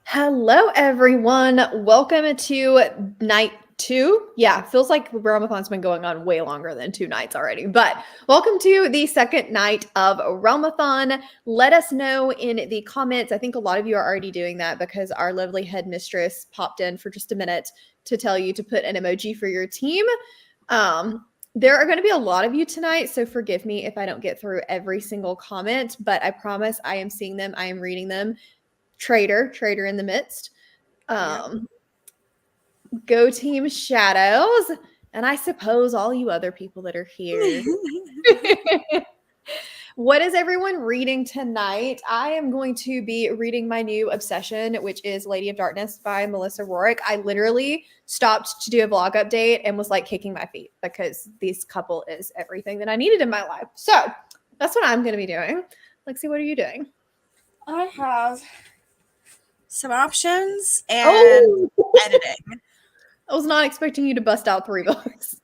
Hello, everyone. Welcome to night 2. Yeah, feels like Realmathon's been going on way longer than 2 nights already. But welcome to the second night of Realmathon. Let us know in the comments. I think a lot of you are already doing that because our lovely headmistress popped in for just a minute to tell you to put an emoji for your team. There are going to be a lot of you tonight, so forgive me if I don't get through every single comment, but I promise I am seeing them. I am reading them. Trader in the midst. Go Team Shadows. And I suppose all you other people that are here. What is everyone reading tonight? I am going to be reading my new obsession, which is Lady of Darkness by Melissa Rorick. I literally stopped to do a vlog update and was like kicking my feet because this couple is everything that I needed in my life. So that's what I'm going to be doing. Lexi, what are you doing? I have some options and editing. I was not expecting you to bust out 3 books.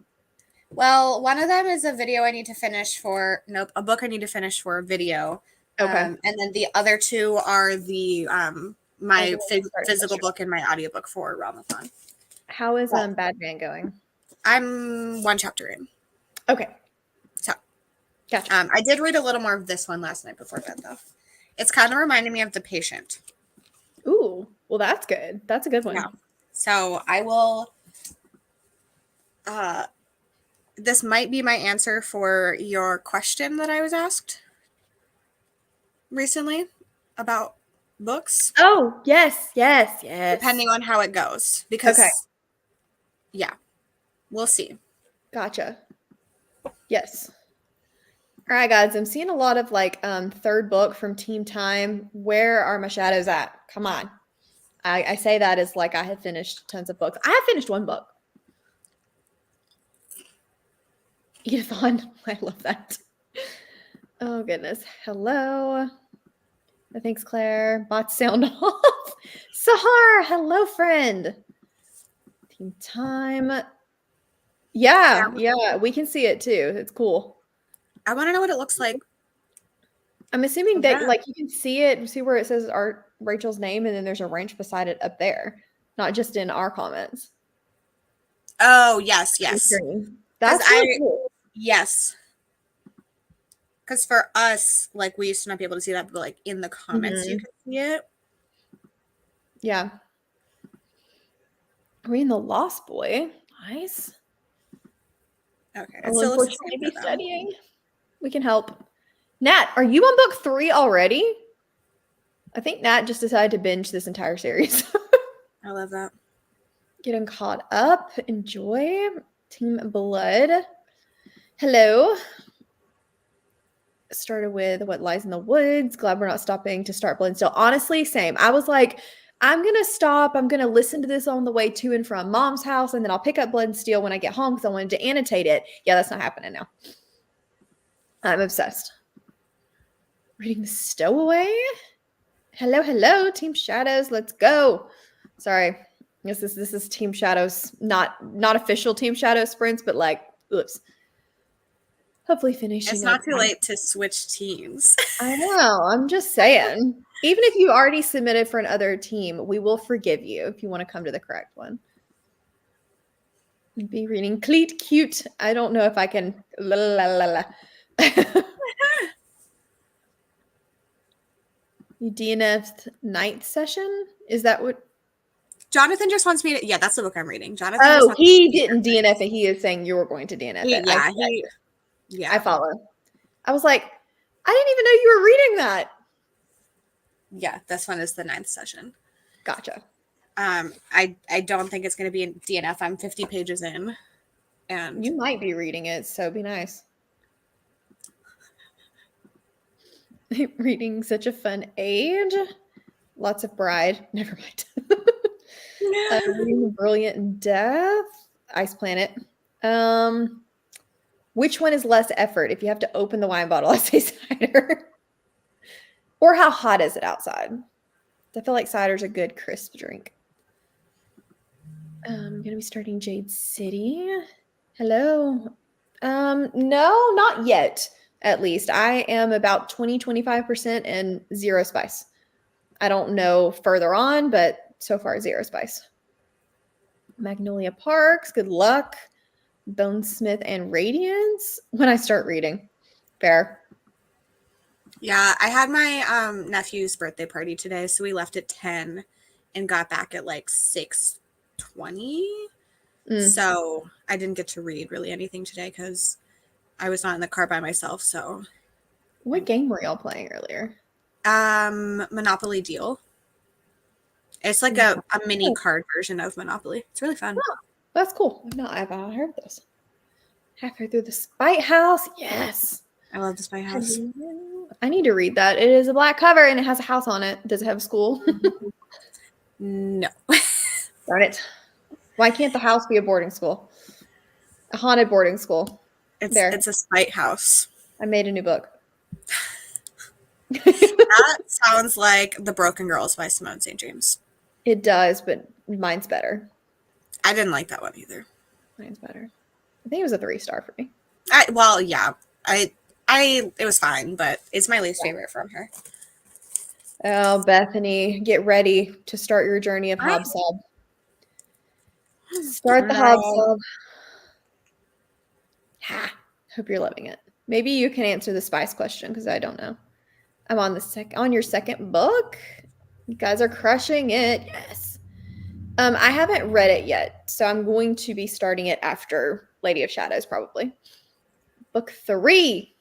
Well, one of them is a video I need to finish for, a book I need to finish for a video. Okay. And then the other 2 are the my physical book and my audiobook for Realmathon. How is Bad Man going? I'm 1 chapter in. Okay. So, gotcha. I did read a little more of this one last night before bed, though. It's kind of reminding me of The Patient. Ooh, well, that's good. That's a good one. Yeah. So I will. This might be my answer for your question that I was asked recently about books. Oh, yes. Depending on how it goes. Because, yeah, we'll see. Gotcha. Yes. All right, guys, I'm seeing a lot of third book from Team Time. Where are my shadows at? Come on. I say that as like I have finished tons of books. I have finished 1 book. Edithon, I love that. Oh, goodness. Hello. Thanks, Claire. Bots sound off. Sahar, hello, friend. Team Time. Yeah, we can see it too. It's cool. I want to know what it looks like. I'm assuming that you can see it, see where it says Rachel's name, and then there's a range beside it up there, not just in our comments. Oh, yes. That's really cool. Yes. Because for us, we used to not be able to see that, but in the comments you can see it. Yeah. Reading The Lost Boy. Nice. Okay. I'll unfortunately be studying. We can help. Nat, are you on book 3 already? I think Nat just decided to binge this entire series. I love that. Getting caught up. Enjoy. Team Blood. Hello. Started with What Lies in the Woods. Glad we're not stopping to start Blood and Steel. Honestly, same. I was like, I'm going to stop. I'm going to listen to this on the way to and from Mom's house, and then I'll pick up Blood and Steel when I get home because I wanted to annotate it. Yeah, that's not happening now. I'm obsessed. Reading The Stowaway. Hello, Team Shadows. Let's go. Sorry. This is Team Shadows, not official Team Shadows sprints, but oops. Hopefully finishing. It's not too late to switch teams. I know. I'm just saying. Even if you already submitted for another team, we will forgive you if you want to come to the correct one. Be reading Cleat Cute. I don't know if I can. You DNF'd night session? Is that what? Jonathan just wants me to. Yeah, that's the book I'm reading. Jonathan. Oh, he didn't DNF it. He is saying you were going to DNF it. Yeah, I follow. I was like, I didn't even know you were reading that. Yeah, this one is the 9th session. Gotcha. I don't think it's going to be in DNF. I'm 50 pages in, and you might be reading it, so be nice. Reading Such a Fun Age. Lots of Bride. Never mind. Reading Brilliant in Death. Ice Planet. Which one is less effort? If you have to open the wine bottle, I say cider. Or how hot is it outside? I feel like cider's a good crisp drink. I'm going to be starting Jade City. Hello. No, not yet, at least. I am about 20-25% and 0 spice. I don't know further on, but so far, 0 spice. Magnolia Parks, good luck. Bonesmith and Radiance. When I start reading. Fair. Yeah, I had my nephew's birthday party today, so we left at 10 and got back at like 6:20. So I didn't get to read really anything today because I was not in the car by myself. So What game were y'all playing earlier? Monopoly Deal. It's like a mini card version of Monopoly. It's really fun. Oh, that's cool. No, I've heard this. Halfway through the Spite House. Yes. I love the Spy House. Hello. I need to read that. It is a black cover and it has a house on it. Does it have a school? No. Darn it. Why can't the house be a boarding school? A haunted boarding school. It's a Spite House. I made a new book. That sounds like The Broken Girls by Simone St. James. It does, but mine's better. I didn't like that one either. Mine's better. I think it was a 3-star for me. It was fine, but it's my least favorite from her. Oh, Bethany, get ready to start your journey of Hobsob. Start the Hobsob. Ha! Hope you're loving it. Maybe you can answer the spice question because I don't know. I'm on your second book. You guys are crushing it. Yes. I haven't read it yet, so I'm going to be starting it after Lady of Shadows, probably. Book 3.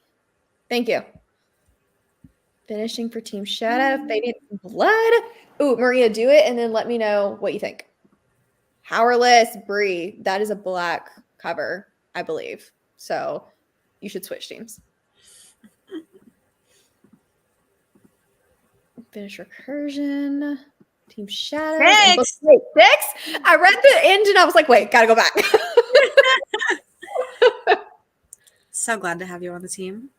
Thank you. Finishing for Team Shadow. Faded Blood. Ooh, Maria, do it and then let me know what you think. Powerless Bree. That is a black cover, I believe. So you should switch teams. Finish Recursion. Team Shadows. 6. I read the end and I was like, wait, gotta go back. So glad to have you on the team.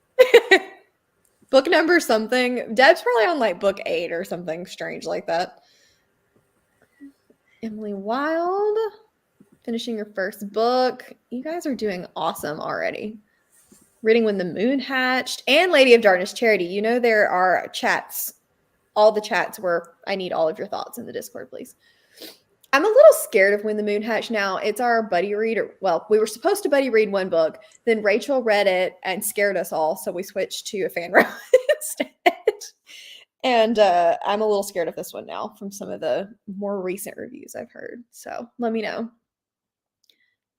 Book number something. Deb's probably on like book 8 or something strange like that. Emily Wild. Finishing your first book. You guys are doing awesome already. Reading When the Moon Hatched and Lady of Darkness Charity. You know there are chats. All the chats where I need all of your thoughts in the Discord, please. I'm a little scared of When the Moon Hatched now. It's our buddy read. Well, we were supposed to buddy read one book. Then Rachel read it and scared us all. So we switched to a fan row instead. And I'm a little scared of this one now from some of the more recent reviews I've heard. So let me know.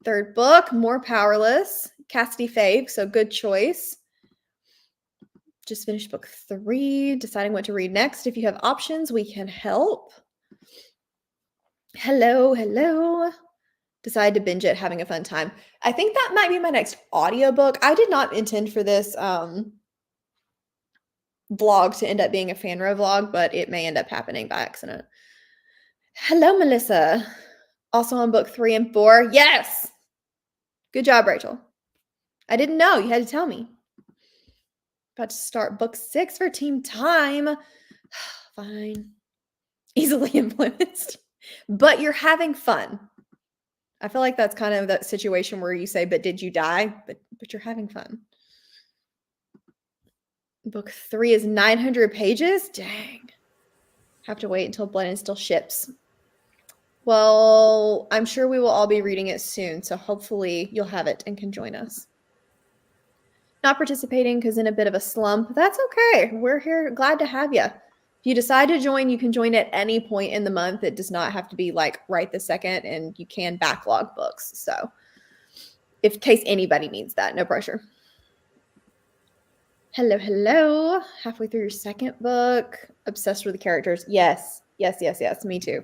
Third book, More Powerless. Cassidy Fave. So good choice. Just finished book 3, deciding what to read next. If you have options, we can help. Hello. Decided to binge it, having a fun time. I think that might be my next audiobook. I did not intend for this vlog to end up being a fan row vlog, but it may end up happening by accident. Hello, Melissa. Also on book 3 and 4. Yes. Good job, Rachel. I didn't know. You had to tell me. About to start book 6 for Team Time. Fine. Easily influenced. But you're having fun. I feel like that's kind of that situation where you say, but did you die? But you're having fun. Book 3 is 900 pages? Dang. Have to wait until Blood and Steel ships. Well, I'm sure we will all be reading it soon, so hopefully you'll have it and can join us. Not participating because in a bit of a slump. That's okay. We're here. Glad to have you. If you decide to join, you can join at any point in the month. It does not have to be like right this second, and you can backlog books. So in case anybody needs that, no pressure. Hello. Halfway through your second book. Obsessed with the characters. Yes. Me too.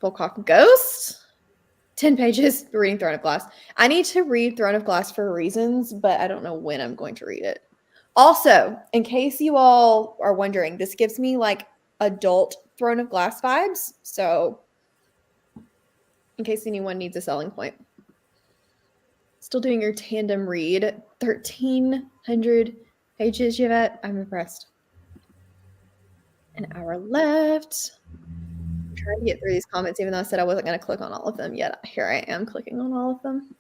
Volcock Ghost. 10 pages, reading Throne of Glass. I need to read Throne of Glass for reasons, but I don't know when I'm going to read it. Also, in case you all are wondering, this gives me like adult Throne of Glass vibes. So in case anyone needs a selling point. Still doing your tandem read. 1,300 pages, Yvette. I'm impressed. An hour left. Trying to get through these comments, even though I said I wasn't going to click on all of them yet. Here I am clicking on all of them.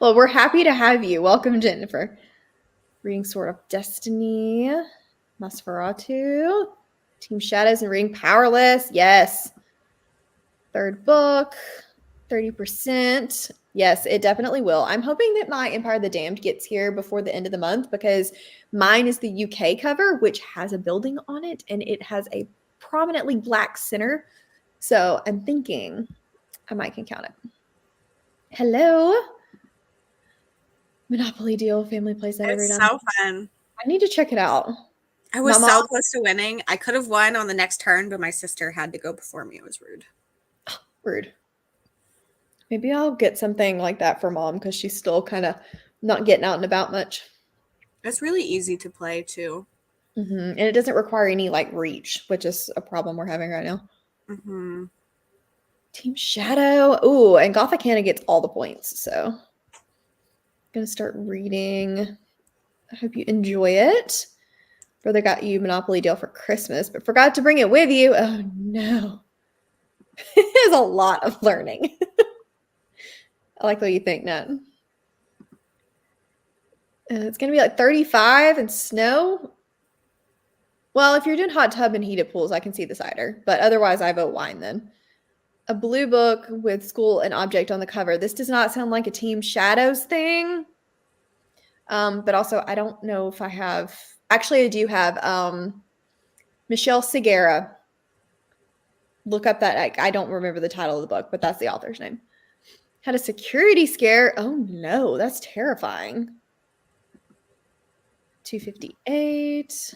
Well, we're happy to have you. Welcome, Jennifer. Reading Sword of Destiny. Nosferatu. Team Shadows and Reading Powerless. Yes. Third book. 30%. Yes, it definitely will. I'm hoping that my Empire of the Damned gets here before the end of the month because mine is the UK cover, which has a building on it and it has a prominently black center. So I'm thinking I might can count it. Hello. Monopoly Deal, family plays that every It's night. so fun. I need to check it out. I was so close to winning. I could have won on the next turn, but my sister had to go before me. It was rude. Rude. Maybe I'll get something like that for mom because she's still kind of not getting out and about much. It's really easy to play too. And it doesn't require any like reach, which is a problem we're having right now. Team Shadow. Ooh, and Gothic Hannah gets all the points. So I'm going to start reading. I hope you enjoy it. Brother got you Monopoly Deal for Christmas, but forgot to bring it with you. Oh, no. It is a lot of learning. I like what you think, Nat. It's going to be like 35 and snow. Well, if you're doing hot tub and heated pools, I can see the cider. But otherwise, I vote wine then. A blue book with school and object on the cover. This does not sound like a Team Shadows thing. But also, I don't know if I have... Actually, I do have Michelle Segura. Look up that. I don't remember the title of the book, but that's the author's name. Had a security scare. Oh, no. That's terrifying. 258.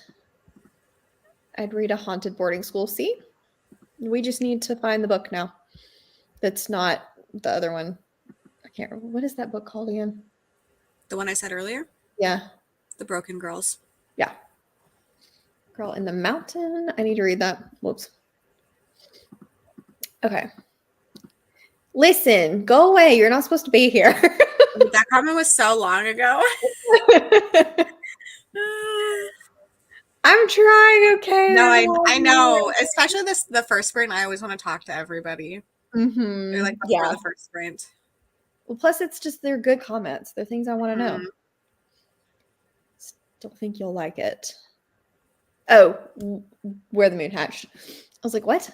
I'd read a haunted boarding school. See? We just need to find the book now. That's not the other one. I can't remember. What is that book called again? The one I said earlier? Yeah. The Broken Girls. Yeah. Girl in the Mountain. I need to read that. Whoops. Okay. Listen, go away. You're not supposed to be here. That comment was so long ago. I'm trying, okay? No, I know. Especially the first sprint, I always want to talk to everybody. They're like before the first sprint. Well, plus it's just they're good comments. They're things I want to know. Still think you'll like it. Oh, Where the Moon Hatched. I was like, what?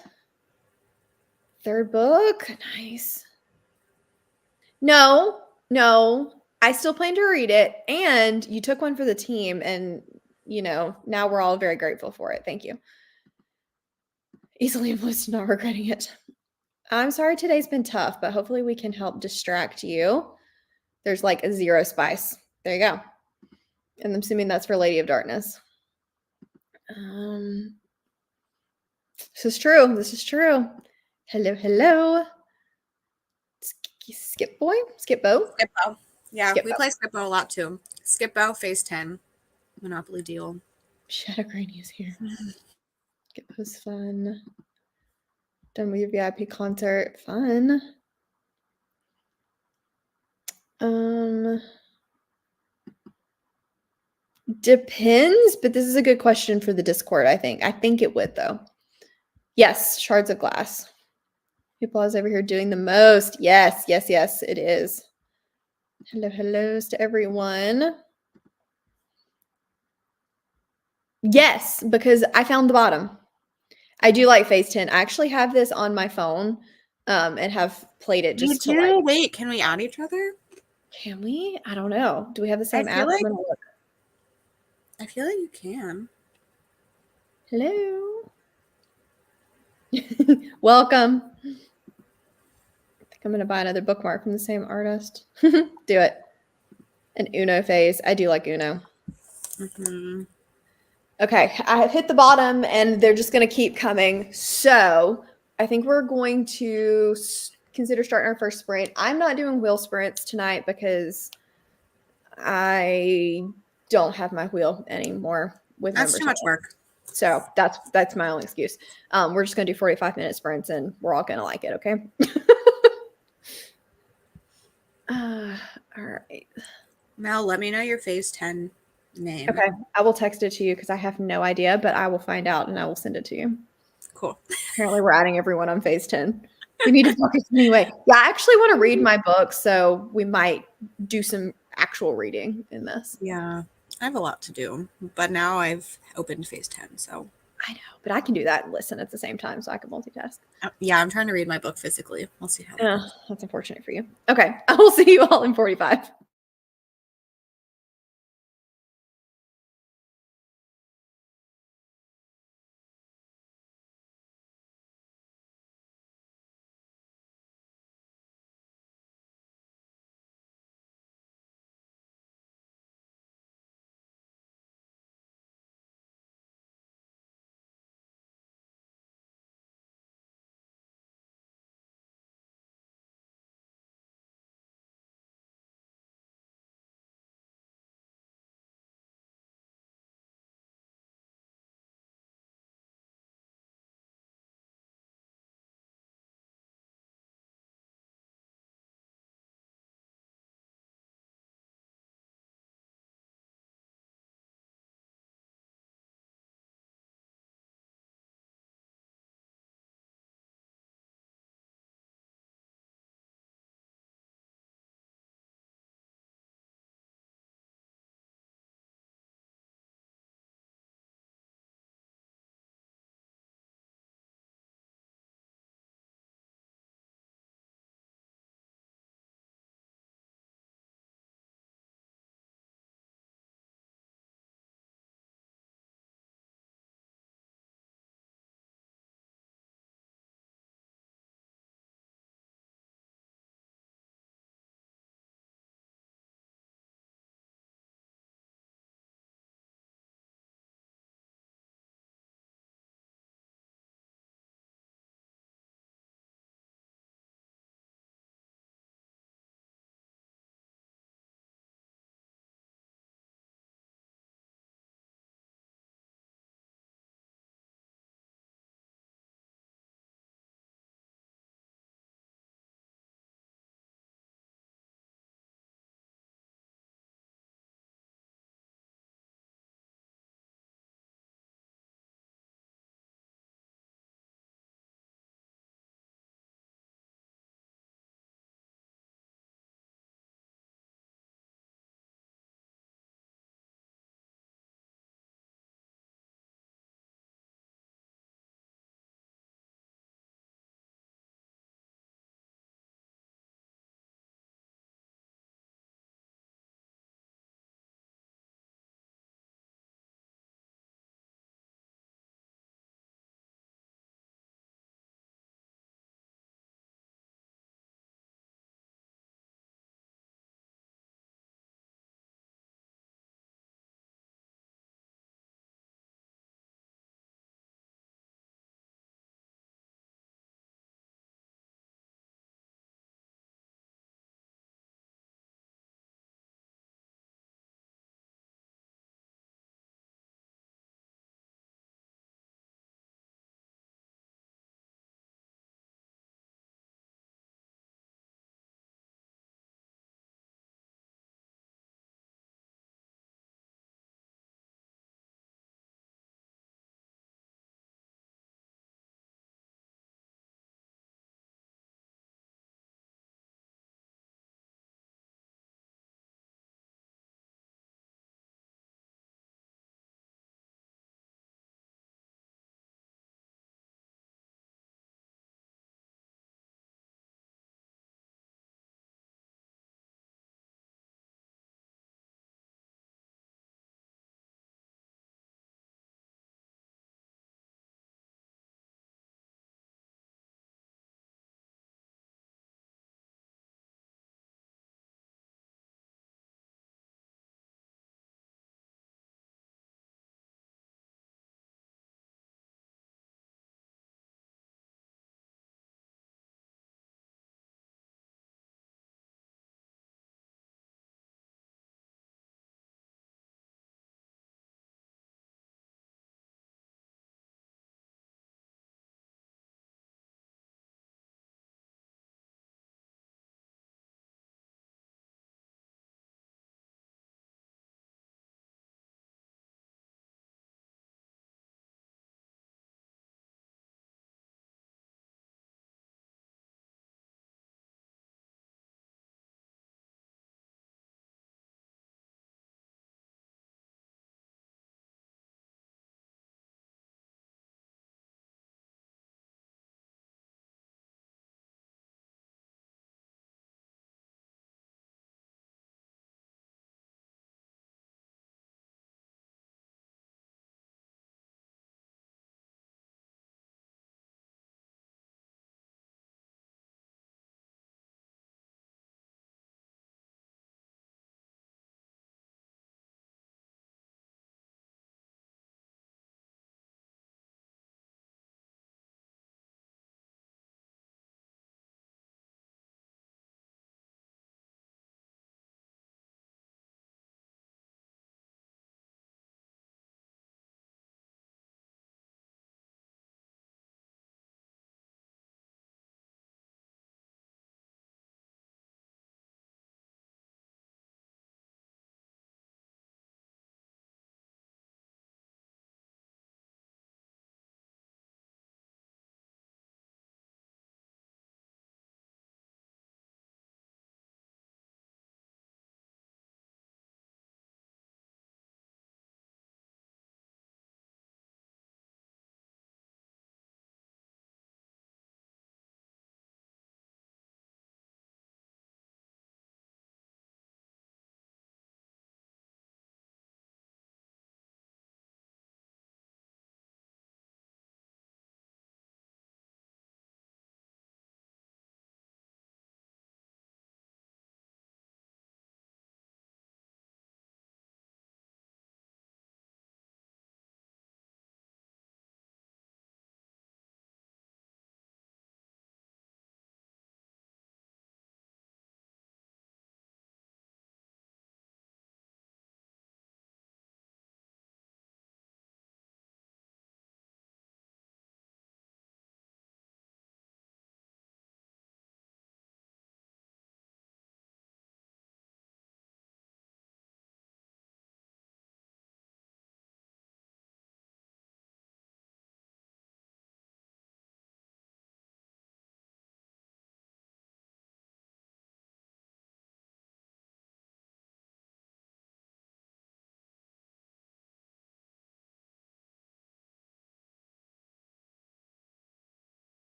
Third book? Nice. No. I still plan to read it. And you took one for the team. And, now we're all very grateful for it. Thank you. Easily influenced, not regretting it. I'm sorry today's been tough, but hopefully we can help distract you. There's like a 0 spice. There you go. And I'm assuming that's for Lady of Darkness. This is true. Hello. Skipbo. Yeah, Skipbo. We play Skipbo a lot too. Skipbo, phase 10. Monopoly Deal. Shadow Granny is here. Skipbo's fun. Done with your VIP concert. Fun. Depends, but this is a good question for the Discord, I think. I think it would, though. Yes, Shards of Glass. People is over here doing the most. Yes, it is. Hellos to everyone. Yes, because I found the bottom. I do like phase 10. I actually have this on my phone and have played it just Me too. Wait, can we add each other? Can we? I don't know. Do we have the same app? I feel like you can. Hello. Welcome. I think I'm going to buy another bookmark from the same artist. Do it. An Uno phase. I do like Uno. Okay, I have hit the bottom and they're just going to keep coming. So I think we're going to consider starting our first sprint. I'm not doing wheel sprints tonight because I don't have my wheel anymore with That's too much work. So that's my only excuse. We're just going to do 45-minute sprints and we're all going to like it, okay? All right. Mel, let me know your phase 10 name. Okay, I will text it to you because I have no idea, but I will find out and I will send it to you. Cool. Apparently we're adding everyone on phase 10. We need to focus anyway. Yeah, I actually want to read my book, so we might do some actual reading in this. Yeah. I have a lot to do, but now I've opened phase 10, so. I know, but I can do that and listen at the same time, so I can multitask. Yeah, I'm trying to read my book physically. We'll see how that goes. That's unfortunate for you. Okay, I will see you all in 45.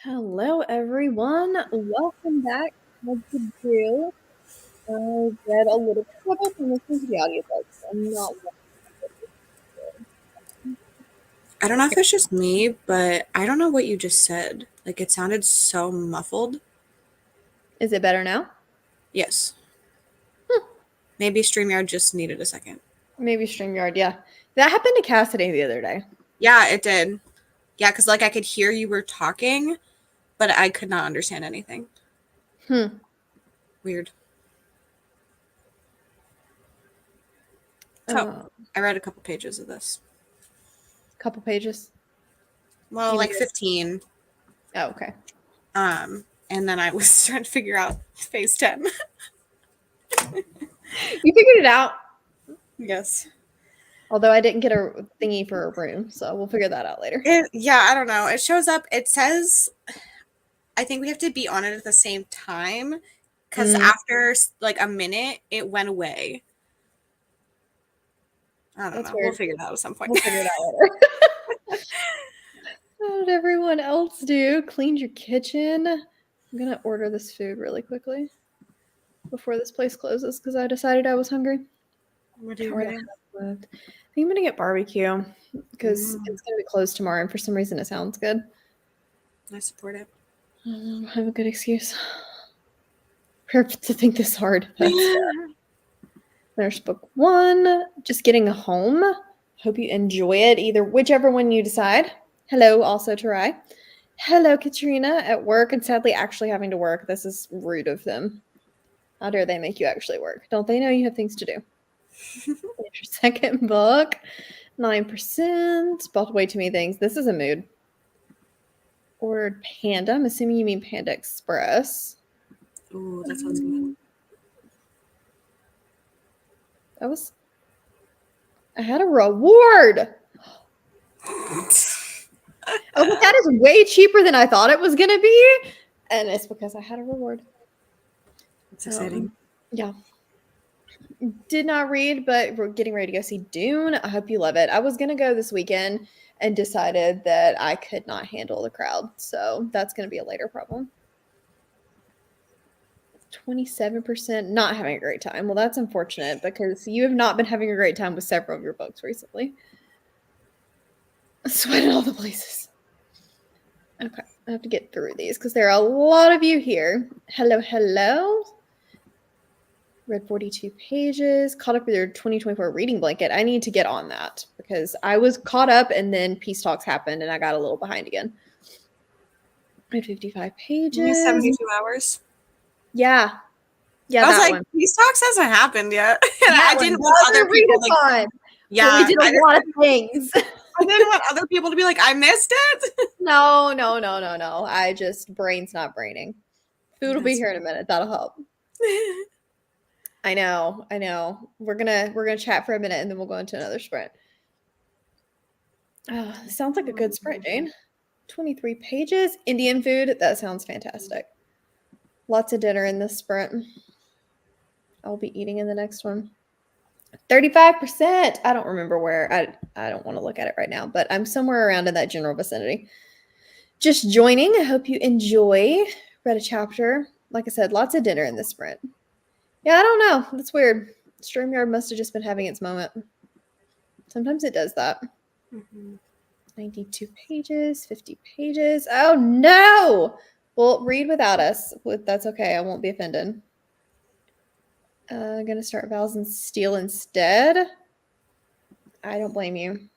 Hello, everyone. Welcome back. How'd you do? I read a little bit of it and listened to the audiobooks. I'm not. I don't know if it's just me, but I don't know what you just said. Like, it sounded so muffled. Is it better now? Yes. Maybe StreamYard just needed a second. Maybe StreamYard. Yeah, that happened to Cassidy the other day. Yeah, it did. Yeah, because, like, I could hear you were talking, but I could not understand anything. Weird. So, I read a couple pages of this. Couple pages. Well, like 15. Oh, okay. And then I was trying to figure out phase 10. You figured it out. Yes. Although I didn't get a thingy for a room, so we'll figure that out later. Yeah, I don't know. It shows up. It says, I think we have to be on it at the same time because after like a minute, it went away. I don't know. Weird. We'll figure it out at some point. We'll figure it out later. How did everyone else do? Cleaned your kitchen? I'm going to order this food really quickly before this place closes because I decided I was hungry. What are you getting? I think I'm going to get barbecue because it's going to be closed tomorrow and for some reason it sounds good. I support it. I have a good excuse. Perfect to think this hard. There's book 1. Just getting home. Hope you enjoy it. Whichever one you decide. Hello, also Tarai. Hello, Katrina, at work and sadly actually having to work. This is rude of them. How dare they make you actually work? Don't they know you have things to do? Your second book. 9%. Bought way too many things. This is a mood. Ordered Panda. I'm assuming you mean Panda Express. Ooh, that sounds good. I had a reward. That is way cheaper than I thought it was going to be. And it's because I had a reward. It's exciting. Yeah. Did not read, but we're getting ready to go see Dune. I hope you love it. I was going to go this weekend and decided that I could not handle the crowd. So that's going to be a later problem. 27% not having a great time. Well, that's unfortunate because you have not been having a great time with several of your books recently. Sweating all the places. Okay, I have to get through these because there are a lot of you here. Hello, hello. Read 42 pages. Caught up with your 2024 reading blanket. I need to get on that because I was caught up and then Peace Talks happened and I got a little behind again. Read 55 pages. 72 hours. Yeah. Yeah, I was like, one. Peace Talks hasn't happened yet. And I didn't want other people like, yeah, we did a lot of things. I didn't want other people to be like, I missed it. No. I just brain's not braining. Food will be here in a minute. That'll help. I know. We're gonna chat for a minute and then we'll go into another sprint. Oh, this sounds like a good sprint, Jane. 23 pages. Indian food. That sounds fantastic. Lots of dinner in this sprint. I'll be eating in the next one. 35%. I don't remember where. I don't want to look at it right now, but I'm somewhere around in that general vicinity. Just joining. I hope you enjoy. Read a chapter. Like I said, lots of dinner in this sprint. Yeah, I don't know. That's weird. StreamYard must have just been having its moment. Sometimes it does that. 92 pages, 50 pages. Oh, no. Well, read without us. That's okay. I won't be offended. I'm going to start Vows and Steel instead. I don't blame you.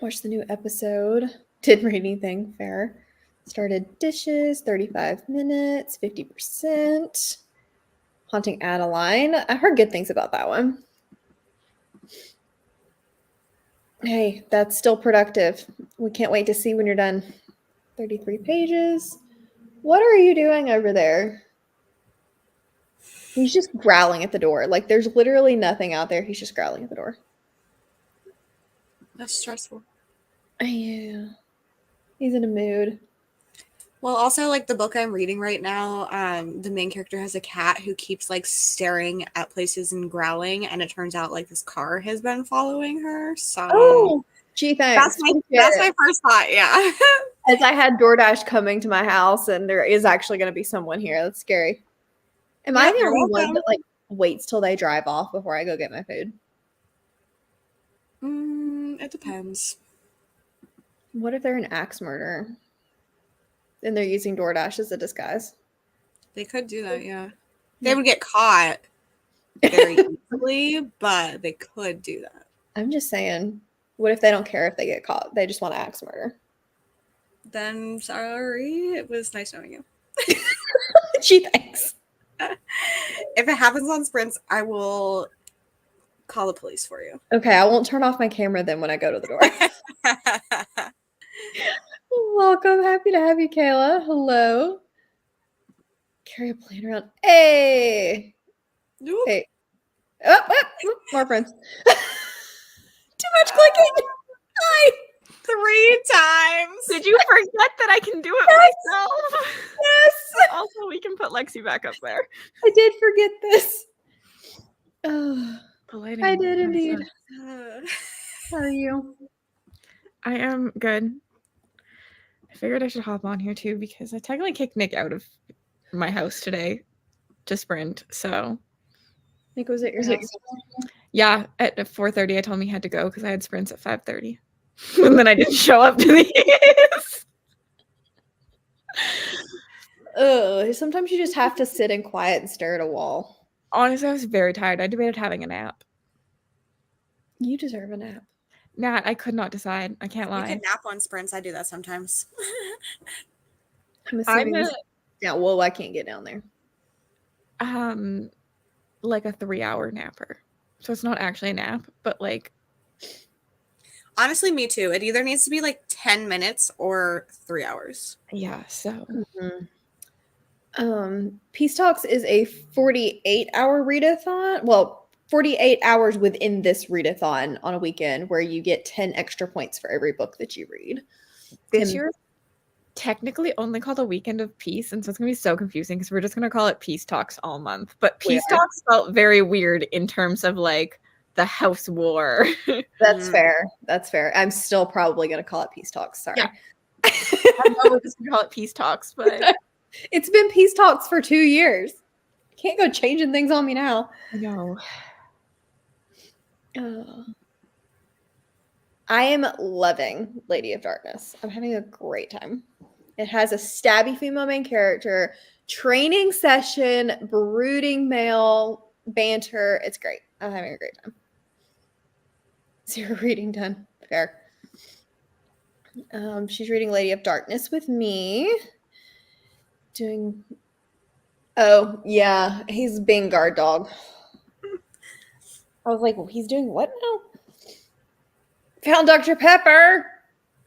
Watched the new episode. Didn't read anything. Fair. Started dishes, 35 minutes, 50%. Haunting Adeline. I heard good things about that one. Hey, that's still productive. We can't wait to see when you're done. 33 pages. What are you doing over there? He's just growling at the door. Like, there's literally nothing out there. He's just growling at the door. That's stressful. Yeah. He's in a mood. Well, also, like, the book I'm reading right now, the main character has a cat who keeps, like, staring at places and growling, and it turns out, like, this car has been following her, so... Oh! Gee, thanks. That's my first thought. Yeah. As I had DoorDash coming to my house, and there is actually going to be someone here. That's scary. Am I the You're only one welcome. that like waits till they drive off before I go get my food? It depends. What if they're an axe murderer and they're using DoorDash as a disguise? They could do that, yeah. They would get caught very easily, but they could do that. I'm just saying, what if they don't care if they get caught? They just want to axe murder. Then sorry, it was nice knowing you. Gee, thanks. If it happens on sprints, I will call the police for you. Okay, I won't turn off my camera then when I go to the door. Welcome. Happy to have you, Kayla. Hello. Carry a plane around. Hey. Nope. Hey. Oh, more friends. Too much clicking. Hi. 3 times. Did you forget that I can do it myself? Yes. Also, we can put Lexi back up there. I did forget this. Oh, I did indeed. How are you? I am good. I figured I should hop on here too because I technically kicked Nick out of my house today to sprint. So Nick was at your house. yeah, at 4:30 I told him he had to go because I had sprints at 5:30. And then I didn't show up to these. Oh, sometimes you just have to sit in quiet and stare at a wall. Honestly, I was very tired. I debated having a nap. You deserve a nap. Nat, I could not decide. I can't You lie. can nap on sprints. I do that sometimes. I'm assuming yeah, well, I can't get down there. Like a 3-hour napper. So it's not actually a nap, but like Honestly, me too. It either needs to be like 10 minutes or 3 hours. yeah, so Peace Talks is a 48-hour readathon. Well, 48 hours within this readathon on a weekend where you get 10 extra points for every book that you read. this year technically only called a Weekend of Peace, and so it's gonna be so confusing because we're just gonna call it Peace Talks all month. But Peace Talks felt very weird in terms of like the house war. That's fair. That's fair. I'm still probably gonna call it Peace Talks. Sorry. Yeah. I know we're just gonna call it Peace Talks, but it's been Peace Talks for 2 years. Can't go changing things on me now. I know. I am loving Lady of Darkness. I'm having a great time. It has a stabby female main character, training session, brooding male banter. It's great. I'm having a great time. 0 reading done. Fair. She's reading Lady of Darkness with me. Oh, yeah. He's being guard dog. I was like, well, he's doing what now? Found Dr. Pepper.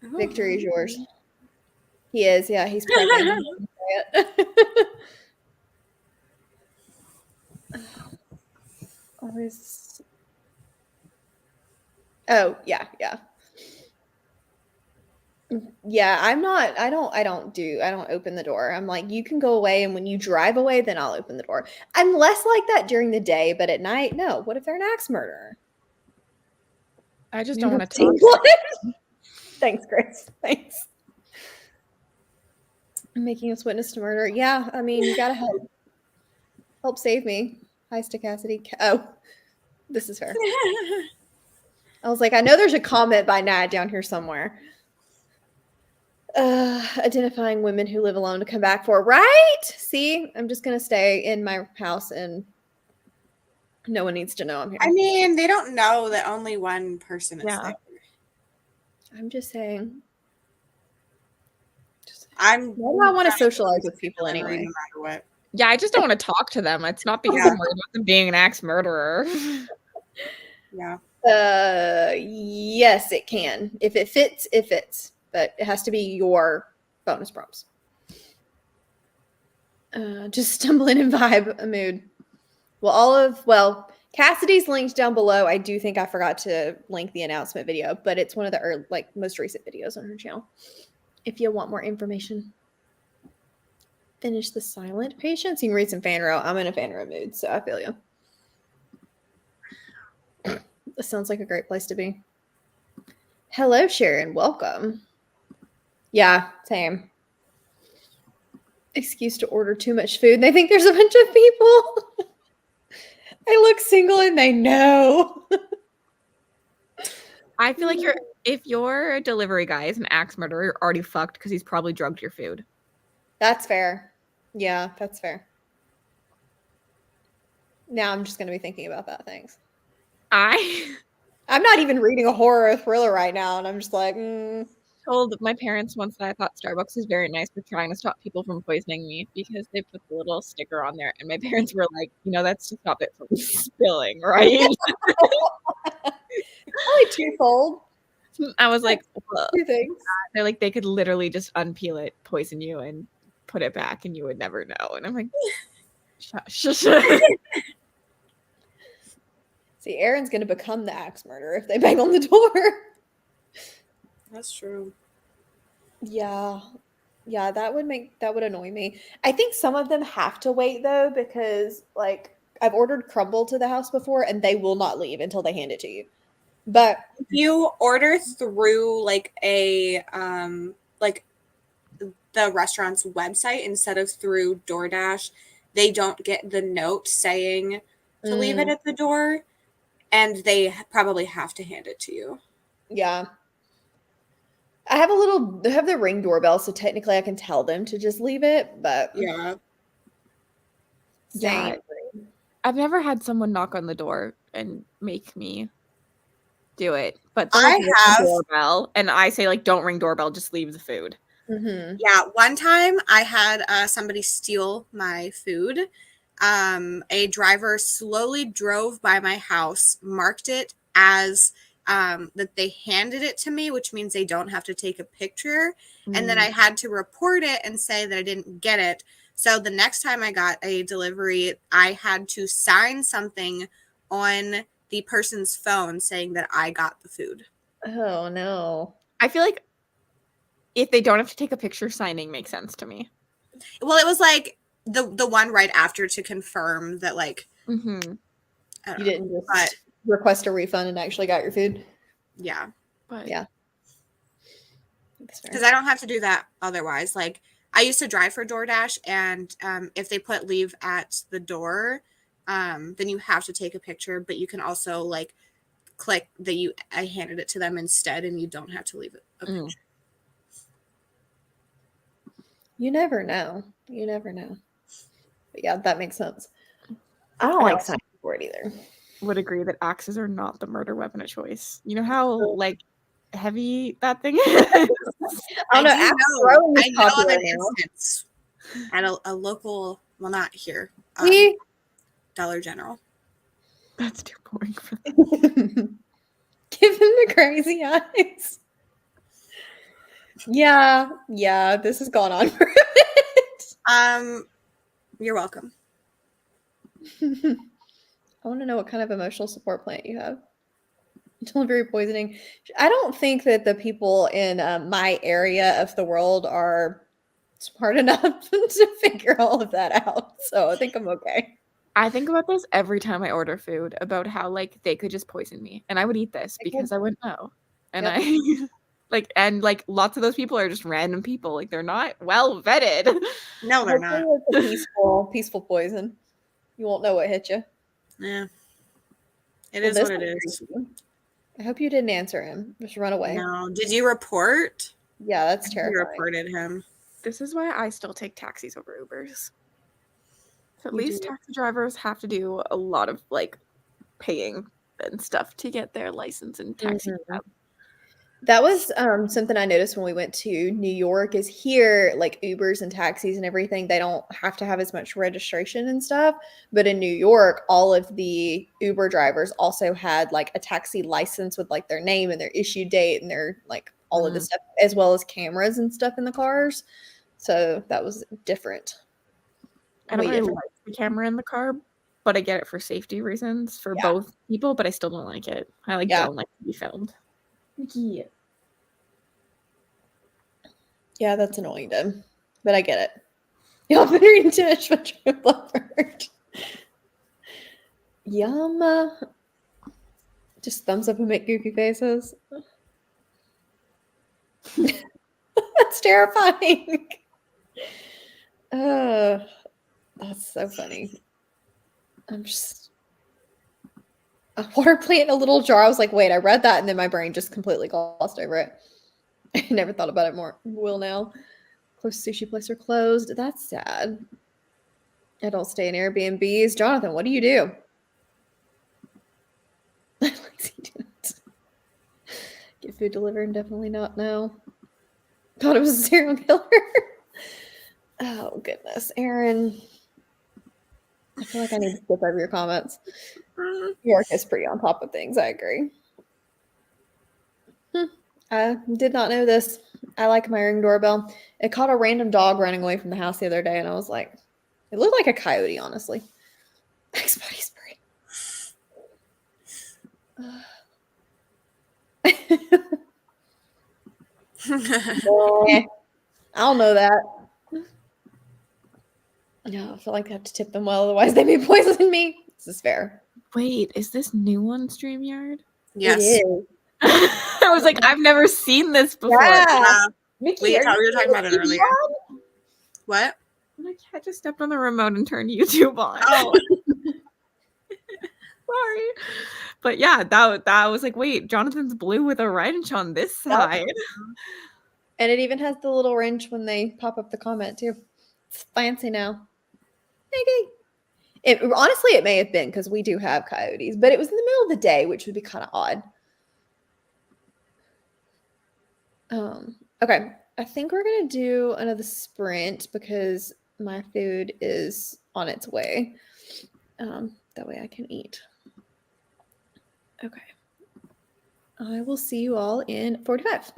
Oh. Victory is yours. He is, yeah. He's prepping. Always. Oh, yeah. Yeah, I don't open the door. I'm like, you can go away, and when you drive away, then I'll open the door. I'm less like that during the day, but at night, no. What if they're an axe murderer? I just don't want to talk. Thanks, Grace. Thanks. Making us witness to murder. Yeah, I mean, you gotta help. Help save me. Hi, Stochasticity. Oh, this is fair. I was like, I know there's a comment by Nat down here somewhere. Identifying women who live alone to come back for. Right? See, I'm just going to stay in my house and no one needs to know I'm here. I mean, they don't know that only one person is there. I'm just saying. I want to socialize with people anyway. No matter what. Yeah, I just don't want to talk to them. It's not because I'm worried about them being an axe murderer. Yeah. Yes, it can. If it fits, it fits. But it has to be your bonus prompts. Just stumbling in vibe, a mood. Well, Cassidy's linked down below. I do think I forgot to link the announcement video, but it's one of the most recent videos on her channel. If you want more information. Finish the silent patience. You can read some fan row. I'm in a fan row mood, so I feel you. This sounds like a great place to be. Hello, Sharon. Welcome. Yeah, same. Excuse to order too much food. They think there's a bunch of people. I look single and they know. I feel like if your delivery guy is an axe murderer, you're already fucked because he's probably drugged your food. That's fair. Yeah, that's fair. Now I'm just going to be thinking about that. Thanks. I'm not even reading a horror or thriller right now, and I'm just like, told my parents once that I thought Starbucks is very nice for trying to stop people from poisoning me because they put the little sticker on there, and my parents were like, that's to stop it from spilling, right? Probably twofold. I was like, two things. They're like, they could literally just unpeel it, poison you, and put it back, and you would never know. And I'm like, shush. See, Aaron's going to become the axe murderer if they bang on the door. That's true. Yeah. Yeah, that would annoy me. I think some of them have to wait though, because like I've ordered crumble to the house before and they will not leave until they hand it to you. But if you order through like a like the restaurant's website instead of through DoorDash, they don't get the note saying to leave it at the door, and they probably have to hand it to you. Yeah. I have the Ring doorbell, so technically I can tell them to just leave it, but yeah. Yeah. I've never had someone knock on the door and make me do it, but I have doorbell, and I say like, don't ring doorbell, just leave the food. Mm-hmm. Yeah, one time I had somebody steal my food. A driver slowly drove by my house, marked it as that they handed it to me, which means they don't have to take a picture. And then I had to report it and say that I didn't get it. So the next time I got a delivery, I had to sign something on the person's phone saying that I got the food. Oh, no. I feel like if they don't have to take a picture, signing makes sense to me. Well, it was like the one right after to confirm that, like, you didn't just request a refund and actually got your food. Yeah. But yeah. Because I don't have to do that otherwise. Like, I used to drive for DoorDash, and if they put leave at the door, then you have to take a picture, but you can also like click that I handed it to them instead, and you don't have to leave a picture. You never know. You never know. But yeah, that makes sense. I don't like signing for it either. Would agree that axes are not the murder weapon of choice. You know how like heavy that thing is? I know of an instance at a local, well, not here, Dollar General. That's too boring for them. Give him the crazy eyes. Yeah, this has gone on for a bit. You're welcome. I want to know what kind of emotional support plan you have. Delivery poisoning. I don't think that the people in my area of the world are smart enough to figure all of that out. So I think I'm okay. I think about this every time I order food, about how like they could just poison me and I would eat this because I wouldn't know. And and lots of those people are just random people. Like, they're not well vetted. No, they're not. It's a peaceful poison. You won't know what hit you. Yeah. It is what it is. I hope you didn't answer him. Just run away. No. Did you report? Yeah, that's terrifying. You reported him. This is why I still take taxis over Ubers. So at least taxi drivers have to do a lot of like paying and stuff to get their license and taxi cab. That was something I noticed when we went to New York. Is here like Ubers and taxis and everything, they don't have to have as much registration and stuff. But in New York, all of the Uber drivers also had like a taxi license with like their name and their issue date and their like all of this stuff, as well as cameras and stuff in the cars. So that was different. I don't really like the camera in the car, but I get it for safety reasons for both people, but I still don't like it. I don't like to be filmed. Yeah, that's annoying them, but I get it. Y'all been reading too much Metro Bloodbird. Yum. Just thumbs up and make goofy faces. That's terrifying. That's so funny. I'm just a water plant in a little jar. I was like, wait, I read that, and then my brain just completely glossed over it. I never thought about it more. Will now. Close sushi place are closed. That's sad. I don't stay in Airbnbs. Jonathan, what do you do? Lazy didn't. Get food delivered and definitely not now. Thought it was a serial killer. Oh goodness, Aaron. I feel like I need to skip over your comments. York is pretty on top of things. I agree. I did not know this. I like my Ring doorbell. It caught a random dog running away from the house the other day, and I was like, it looked like a coyote, honestly. Thanks, body spray. I don't know that. No, I feel like I have to tip them well, otherwise they may poison me. This is fair. Wait, is this new on StreamYard? Yes. It is. I was like, I've never seen this before. Yeah. Mickey, We are were you talking about it earlier. What? My cat just stepped on the remote and turned YouTube on. Oh. Sorry. But yeah, that was like, wait, Jonathan's blue with a wrench on this side. And it even has the little wrench when they pop up the comment too. It's fancy now. Okay. Honestly, it may have been because we do have coyotes, but it was in the middle of the day, which would be kind of odd. Okay. I think we're gonna do another sprint because my food is on its way. That way I can eat. Okay. I will see you all in 45.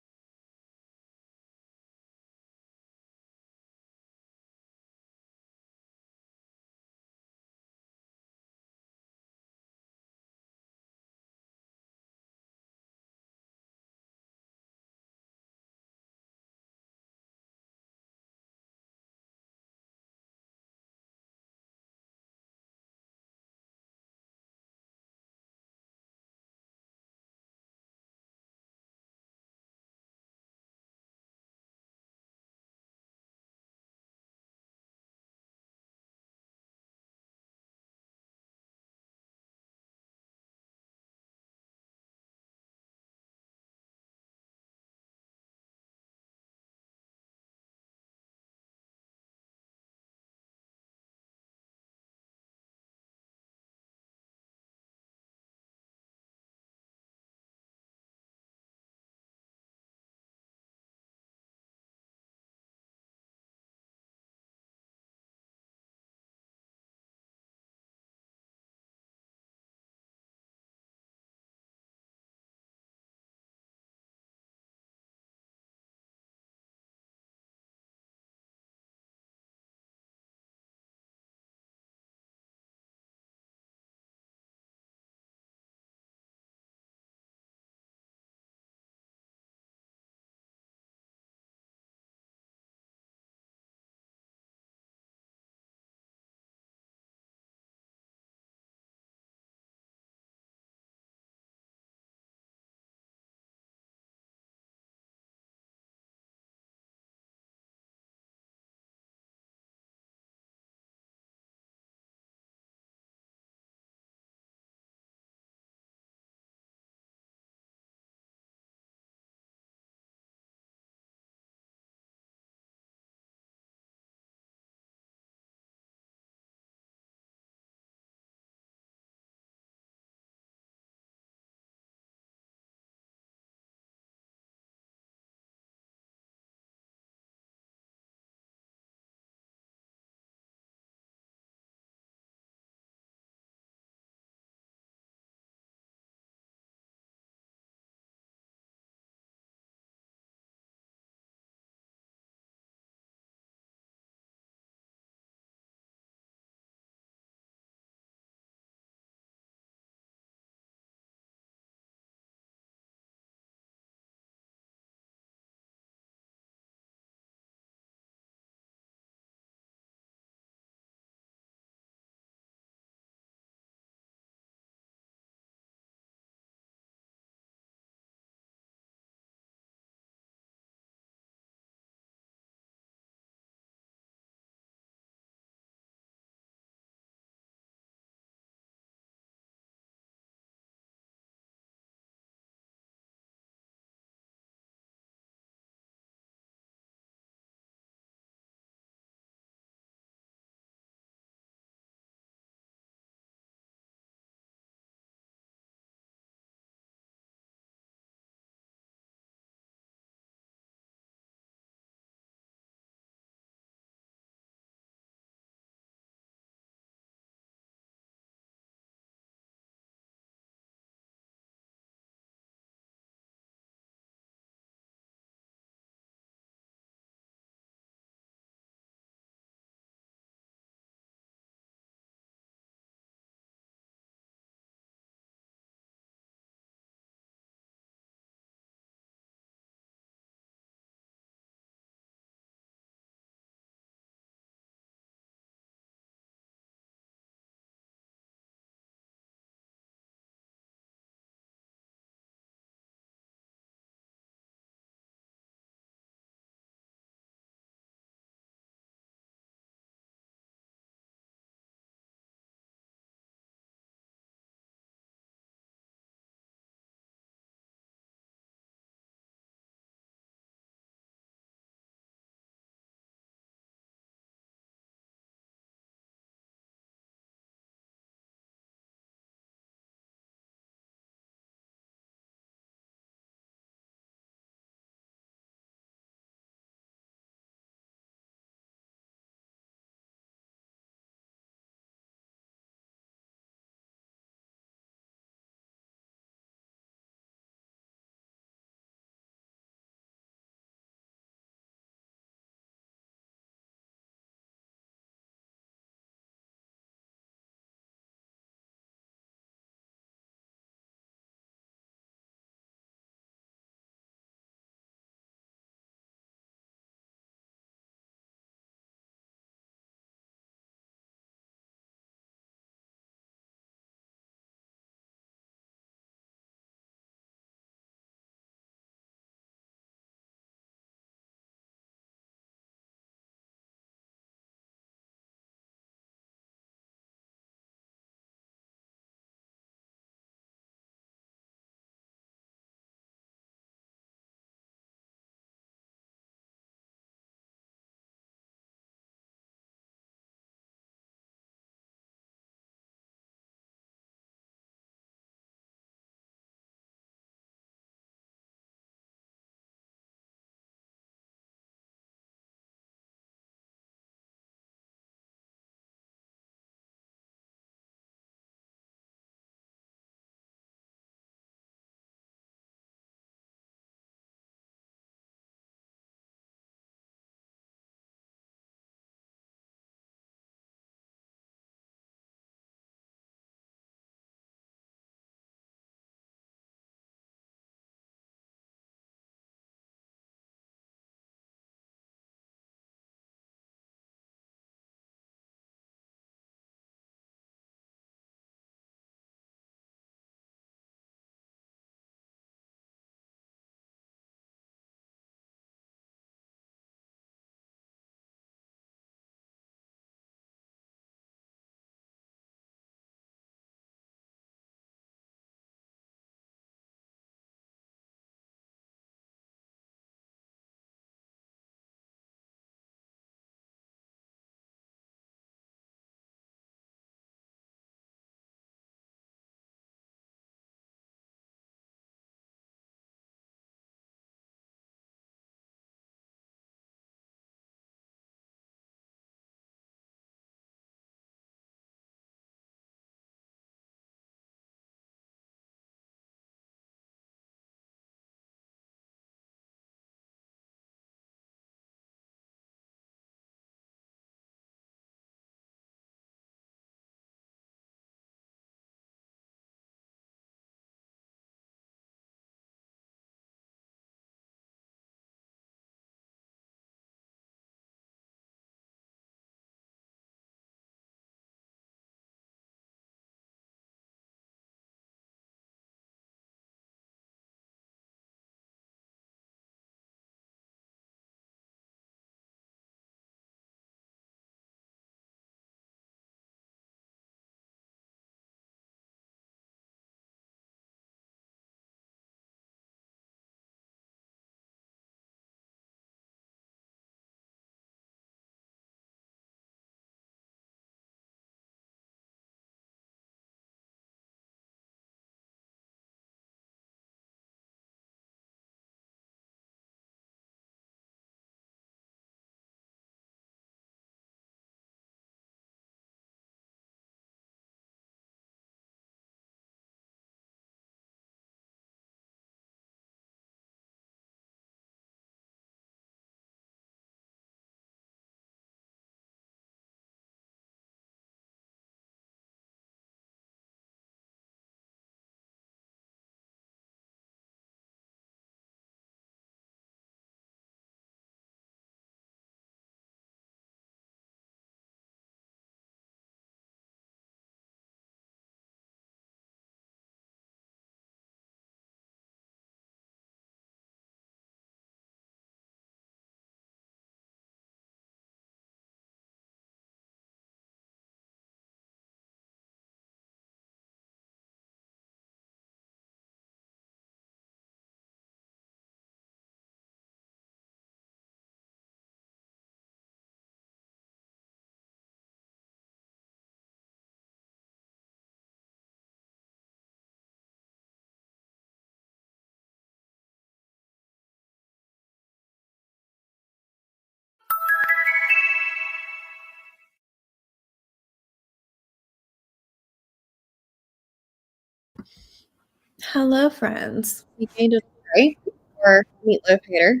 Hello, friends. We gained a break for Meatloaf Hater.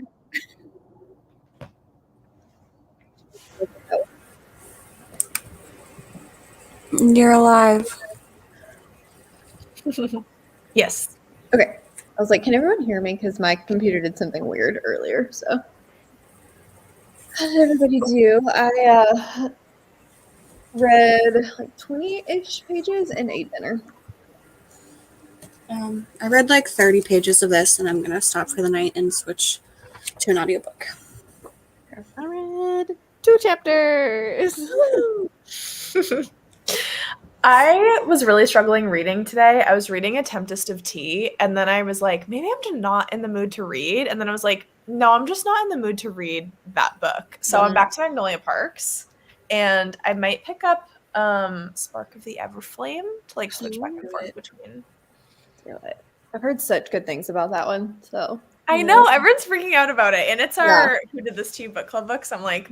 You're alive. Yes. Okay. I was like, can everyone hear me? Because my computer did something weird earlier. So, how did everybody do? I read like 20-ish pages and ate dinner. I read like 30 pages of this, and I'm going to stop for the night and switch to an audiobook. I read 2 chapters. I was really struggling reading today. I was reading A Tempest of Tea, and then I was like, maybe I'm just not in the mood to read. And then I was like, no, I'm just not in the mood to read that book. So I'm back to Magnolia Parks, and I might pick up Spark of the Everflame to like switch back and forth between. I've heard such good things about that one. So I know everyone's freaking out about it, and it's our Who Did This to You book club books. I'm like,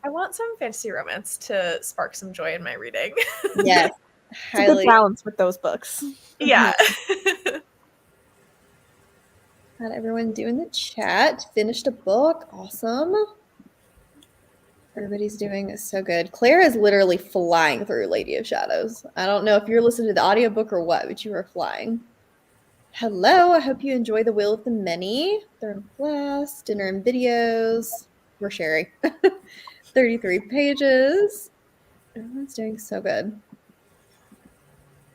I want some fantasy romance to spark some joy in my reading. Yes, it's a good balance with those books. Yeah. How'd everyone do in the chat? Finished a book. Awesome. Everybody's doing so good. Claire is literally flying through Lady of Shadows. I don't know if you're listening to the audiobook or what, but you are flying. Hello, I hope you enjoy The Will of the Many. Third class, dinner and videos. We're sharing. 33 pages. Everyone's doing so good.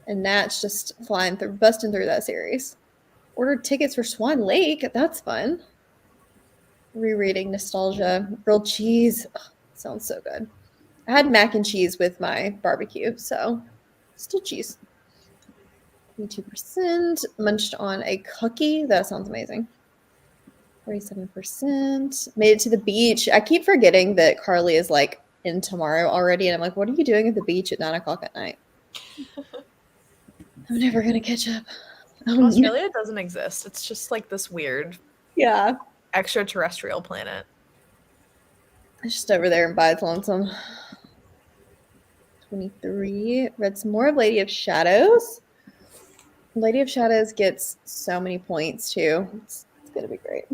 And Nat's just flying through, busting through that series. Ordered tickets for Swan Lake. That's fun. Rereading Nostalgia. Grilled cheese. Oh, sounds so good. I had mac and cheese with my barbecue, so still cheese. 22%. Munched on a cookie. That sounds amazing. 47%. Made it to the beach. I keep forgetting that Carly is like in tomorrow already, and I'm like, what are you doing at the beach at 9 o'clock at night? I'm never gonna catch up. Australia doesn't exist. It's just like this weird, extraterrestrial planet. It's just over there in Bide's Lonesome. 23. Read some more of Lady of Shadows. Lady of Shadows gets so many points too. It's gonna be great.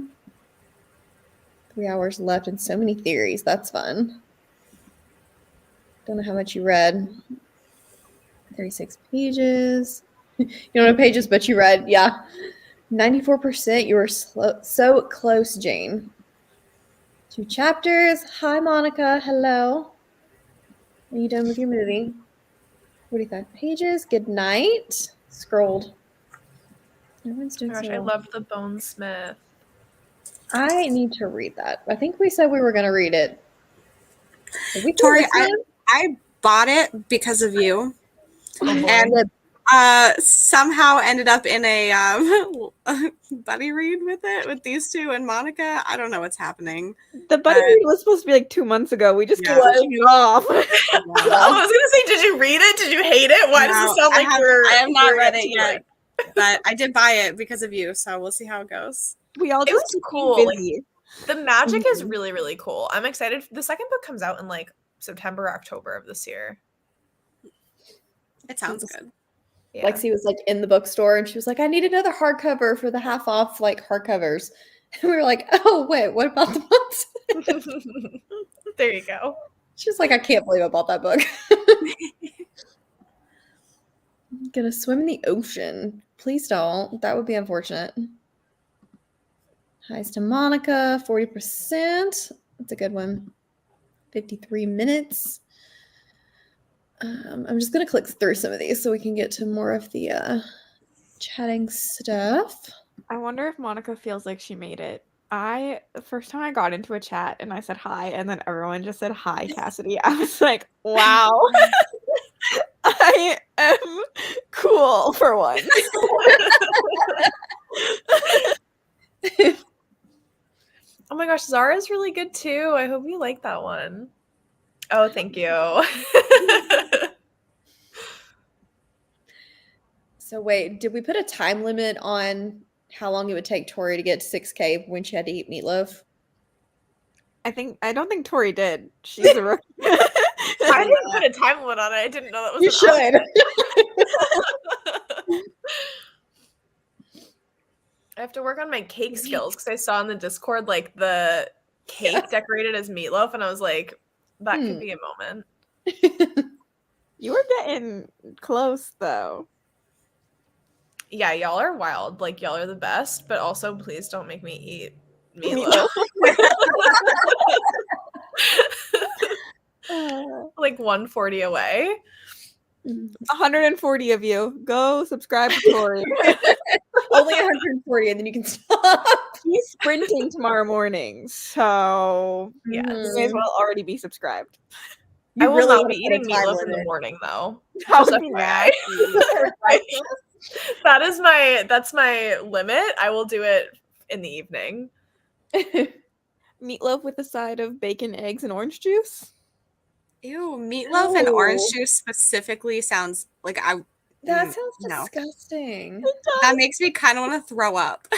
3 hours left and so many theories. That's fun. Don't know how much you read. 36 pages. You don't know pages, but you read. Yeah. 94%. You were so close, Jane. 2 chapters. Hi, Monica. Hello. Are you done with your movie? 45 pages. Good night. Scrolled. Everyone's doing I love The Bonesmith. I need to read that. I think we said we were going to read it. Tori, I bought it because of you. And somehow ended up in a buddy read with these two and Monica. I don't know what's happening. The buddy read was supposed to be like 2 months ago. We just kept pushing it off. I was gonna say, did you read it? Did you hate it? Why does it sound like I have not read it yet, but I did buy it because of you. So we'll see how it goes. We all just keep cool. Busy. The magic is really, really cool. I'm excited. The second book comes out in like September, October of this year. It sounds good. Yeah. Lexi was like in the bookstore and she was like, I need another hardcover for the half off like hardcovers. And we were like, oh, wait, what about the books? There you go. She's like, I can't believe I bought that book. I'm gonna swim in the ocean. Please don't. That would be unfortunate. Highs to Monica, 40%. That's a good one. 53 minutes. I'm just going to click through some of these so we can get to more of the chatting stuff. I wonder if Monica feels like she made it. The first time I got into a chat and I said hi, and then everyone just said hi, Cassidy. I was like, wow. I am cool for once. Oh my gosh, Zara's really good too. I hope you like that one. Oh, thank you. So wait, did we put a time limit on how long it would take Tori to get to 6K when she had to eat meatloaf? I don't think Tori did. She's a rookie. I didn't put a time limit on it. I didn't know that was you should. I have to work on my cake skills because I saw in the Discord like the cake decorated as meatloaf, and I was like, that could be a moment. You were getting close though. Yeah, y'all are wild. Like y'all are the best, but also please don't make me eat meatloaf. Like 140 away. 140 of you. Go subscribe to Tori. Only 140, and then you can stop. He's sprinting tomorrow morning, so Yes. you may as well already be subscribed. I will not be wanna put a eating time meatloaf in the limit. morning though. That Just would be FYI. That's my limit. I will do it in the evening. Meatloaf with a side of bacon, eggs, and orange juice. Ew, meatloaf and orange juice specifically sounds like That sounds no. disgusting. That makes me kind of want to throw up.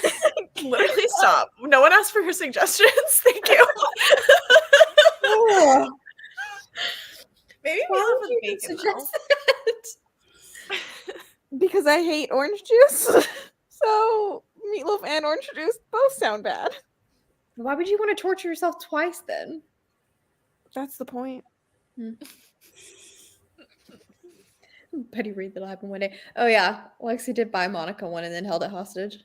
Literally stop. No one asked for your suggestions. Thank you. Maybe meatloaf with bacon though. Because I hate orange juice. So meatloaf and orange juice both sound bad. Why would you want to torture yourself twice then? That's the point. Betty read that'll happen one day. Oh yeah, Lexi did buy Monica one and then held it hostage.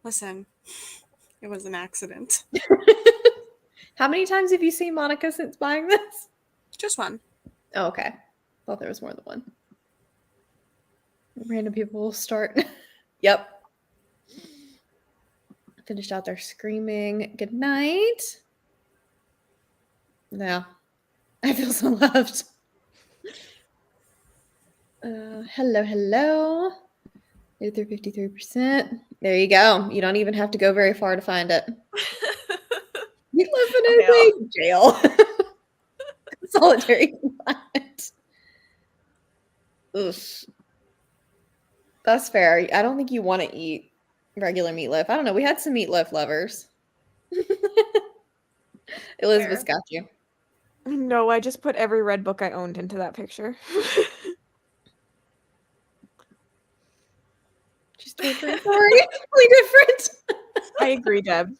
Listen, it was an accident. How many times have you seen Monica since buying this? Just one. Oh, okay. Thought there was more than one. Random people will start. Yep. Finished out their screaming. Good night. No. I feel so loved. Hello, hello. Through 53%. There you go. You don't even have to go very far to find it. You live in a jail. Solitary confinement. Oof. That's fair. I don't think you want to eat regular meatloaf. I don't know. We had some meatloaf lovers. Elizabeth's got you. No, I just put every red book I owned into that picture. She's torturing Tori. Totally different. I agree, Deb.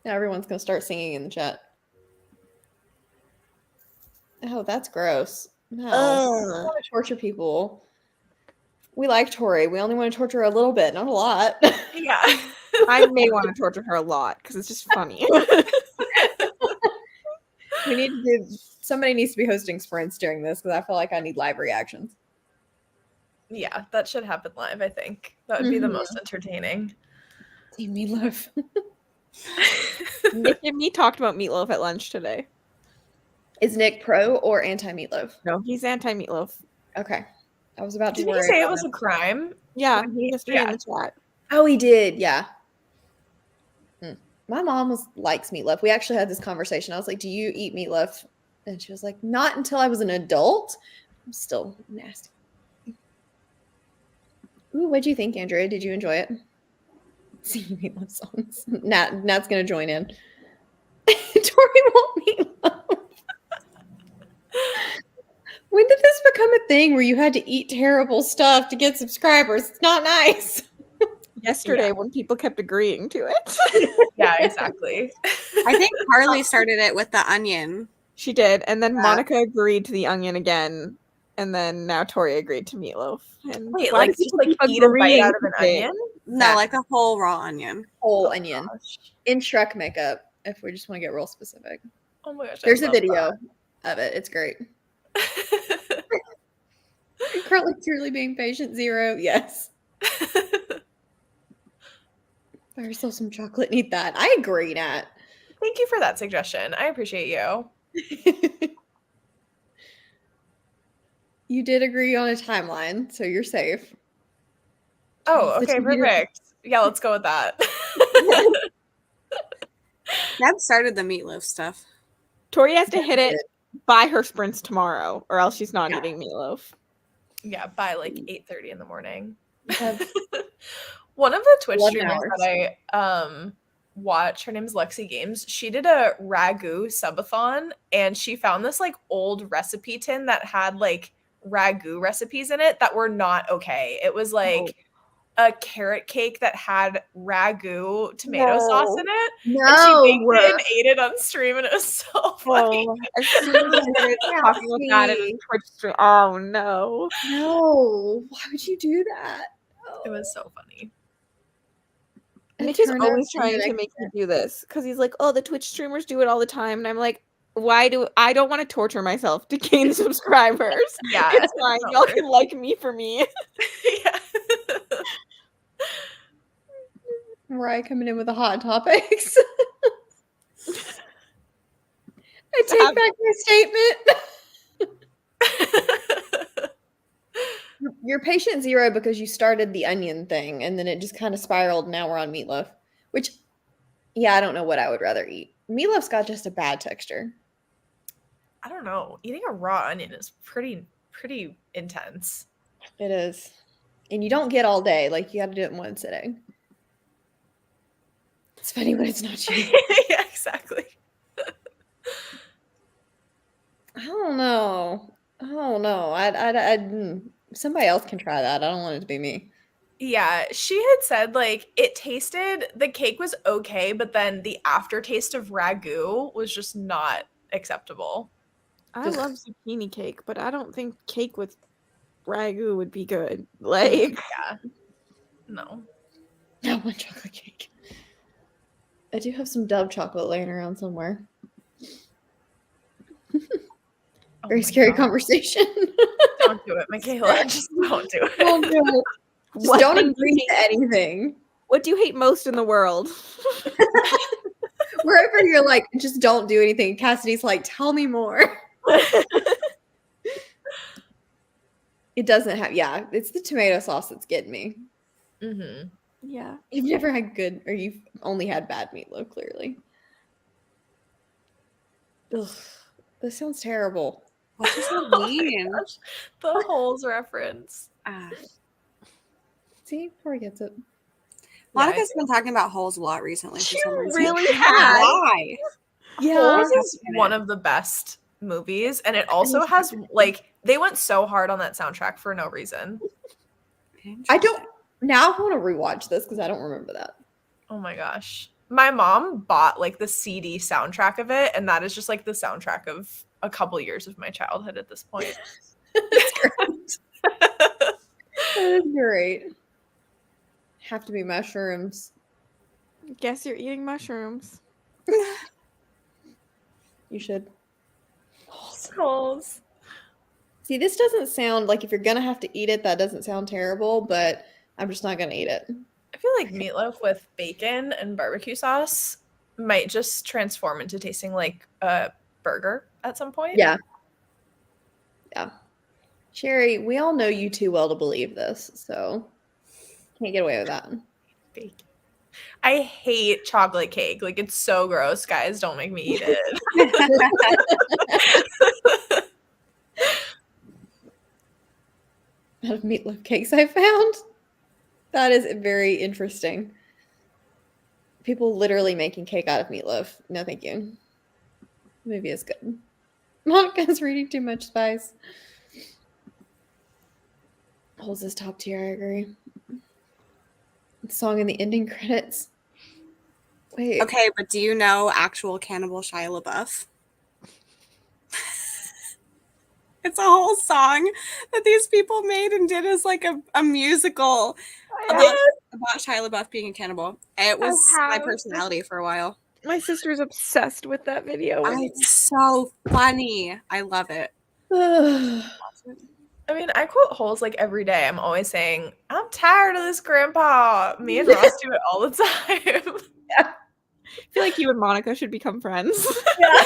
Now everyone's gonna start singing in the chat. Oh, that's gross. No, I don't want to torture people. We like Tori. We only want to torture her a little bit, not a lot. Yeah. I may want to torture her a lot because it's just funny. We need to do. Somebody needs to be hosting sprints during this because I feel like I need live reactions. Yeah, that should happen live, I think. That would be the most entertaining. Team Meatloaf. Nick and me talked about meatloaf at lunch today. Is Nick pro or anti Meatloaf? No, he's anti meatloaf. Okay. I was about to Did he worry. say it was a crime? Yeah, yesterday in the chat. Oh, he did. Yeah. My mom likes meatloaf. We actually had this conversation. I was like, "Do you eat meatloaf?" And she was like, "Not until I was an adult." I'm still nasty. Ooh, what'd you think, Andrea? Did you enjoy it? Singing meatloaf songs. Nat's gonna join in. Tori won't meatloaf. When did this become a thing where you had to eat terrible stuff to get subscribers? It's not nice. Yesterday when people kept agreeing to it. Yeah, exactly. I think Carly started it with the onion. She did, and then Monica agreed to the onion again, and then now Tori agreed to meatloaf. And Wait, like just like eat a bite out of an onion? No, like a whole raw onion. Whole onion. In Shrek makeup, if we just want to get real specific. Oh my gosh. There's a video of it. It's great. Currently truly being patient zero. Yes. Buy yourself some chocolate and eat that. I agree, Nat. Thank you for that suggestion. I appreciate you. You did agree on a timeline, so you're safe. Oh, okay, perfect. Yeah, let's go with that. Deb started the meatloaf stuff. Tori has to hit it by her sprints tomorrow, or else she's not eating meatloaf. Yeah, by like 8:30 in the morning. One of the Twitch streamers that I watch, her name's Lexi Games. She did a ragu subathon, and she found this like old recipe tin that had like ragu recipes in it that were not okay. It was like a carrot cake that had ragu tomato sauce in it. And she baked it and ate it on stream, and it was so funny. As soon as I started talking about that in Twitch stream, oh no. No, why would you do that? It was so funny. Nick is always trying to make me do this because he's like, oh, the Twitch streamers do it all the time. And I'm like, I don't want to torture myself to gain subscribers. Yeah. It's fine. Y'all can like me for me. Yeah. Mariah coming in with the hot topics. I take back my statement. You're patient zero because you started the onion thing and then it just kind of spiraled. Now we're on meatloaf, which, yeah, I don't know what I would rather eat. Meatloaf's got just a bad texture. I don't know. Eating a raw onion is pretty intense. It is. And you don't get all day. Like, you got to do it in one sitting. It's funny when it's not you. Yeah, exactly. I don't know. Somebody else can try that. I don't want it to be me. Yeah, she had said like the cake was okay, but then the aftertaste of ragu was just not acceptable. I love zucchini cake, but I don't think cake with ragu would be good. Like, yeah, no. I want chocolate cake. I do have some Dove chocolate laying around somewhere. Very scary conversation. Don't do it, Michaela. Just don't do it. Don't do it. Just don't agree to anything. What do you hate most in the world? Wherever you're like, just don't do anything. Cassidy's like, tell me more. It doesn't have, it's the tomato sauce that's getting me. Mm-hmm. Yeah. You've never had good, or you've only had bad meatloaf, clearly. Ugh, this sounds terrible. What does that mean? The holes reference. See, Tori gets it. Monica's been talking about holes a lot recently. She for some reason. really has. Why? Yeah. Holes is one of the best movies, and it also has like they went so hard on that soundtrack for no reason. Now I want to rewatch this because I don't remember that. Oh my gosh. My mom bought like the CD soundtrack of it, and that is just like the soundtrack of a couple years of my childhood at this point. That's great. That is great. Have to be mushrooms. Guess you're eating mushrooms. You should. Holes. See, this doesn't sound like if you're gonna have to eat it, that doesn't sound terrible, but I'm just not gonna eat it. I feel like meatloaf with bacon and barbecue sauce might just transform into tasting like a burger at some point. Yeah. Yeah. Sherry, we all know you too well to believe this, so can't get away with that. Bacon. I hate chocolate cake. Like, it's so gross. Guys, don't make me eat it. Out of meatloaf cakes I found. That is very interesting. People literally making cake out of meatloaf. No, thank you. The movie is good. Monica's reading too much spice. Holds this top tier, I agree. The song in the ending credits. Wait. Okay, but do you know actual Cannibal Shia LaBeouf? It's a whole song that these people made and did as like a musical about Shia LaBeouf being a cannibal. It was my personality for a while. My sister's obsessed with that video. It's so funny. I love it. I mean, I quote Holes like every day. I'm always saying, I'm tired of this, Grandpa. Me and Ross do it all the time. Yeah. I feel like you and Monica should become friends. Yeah.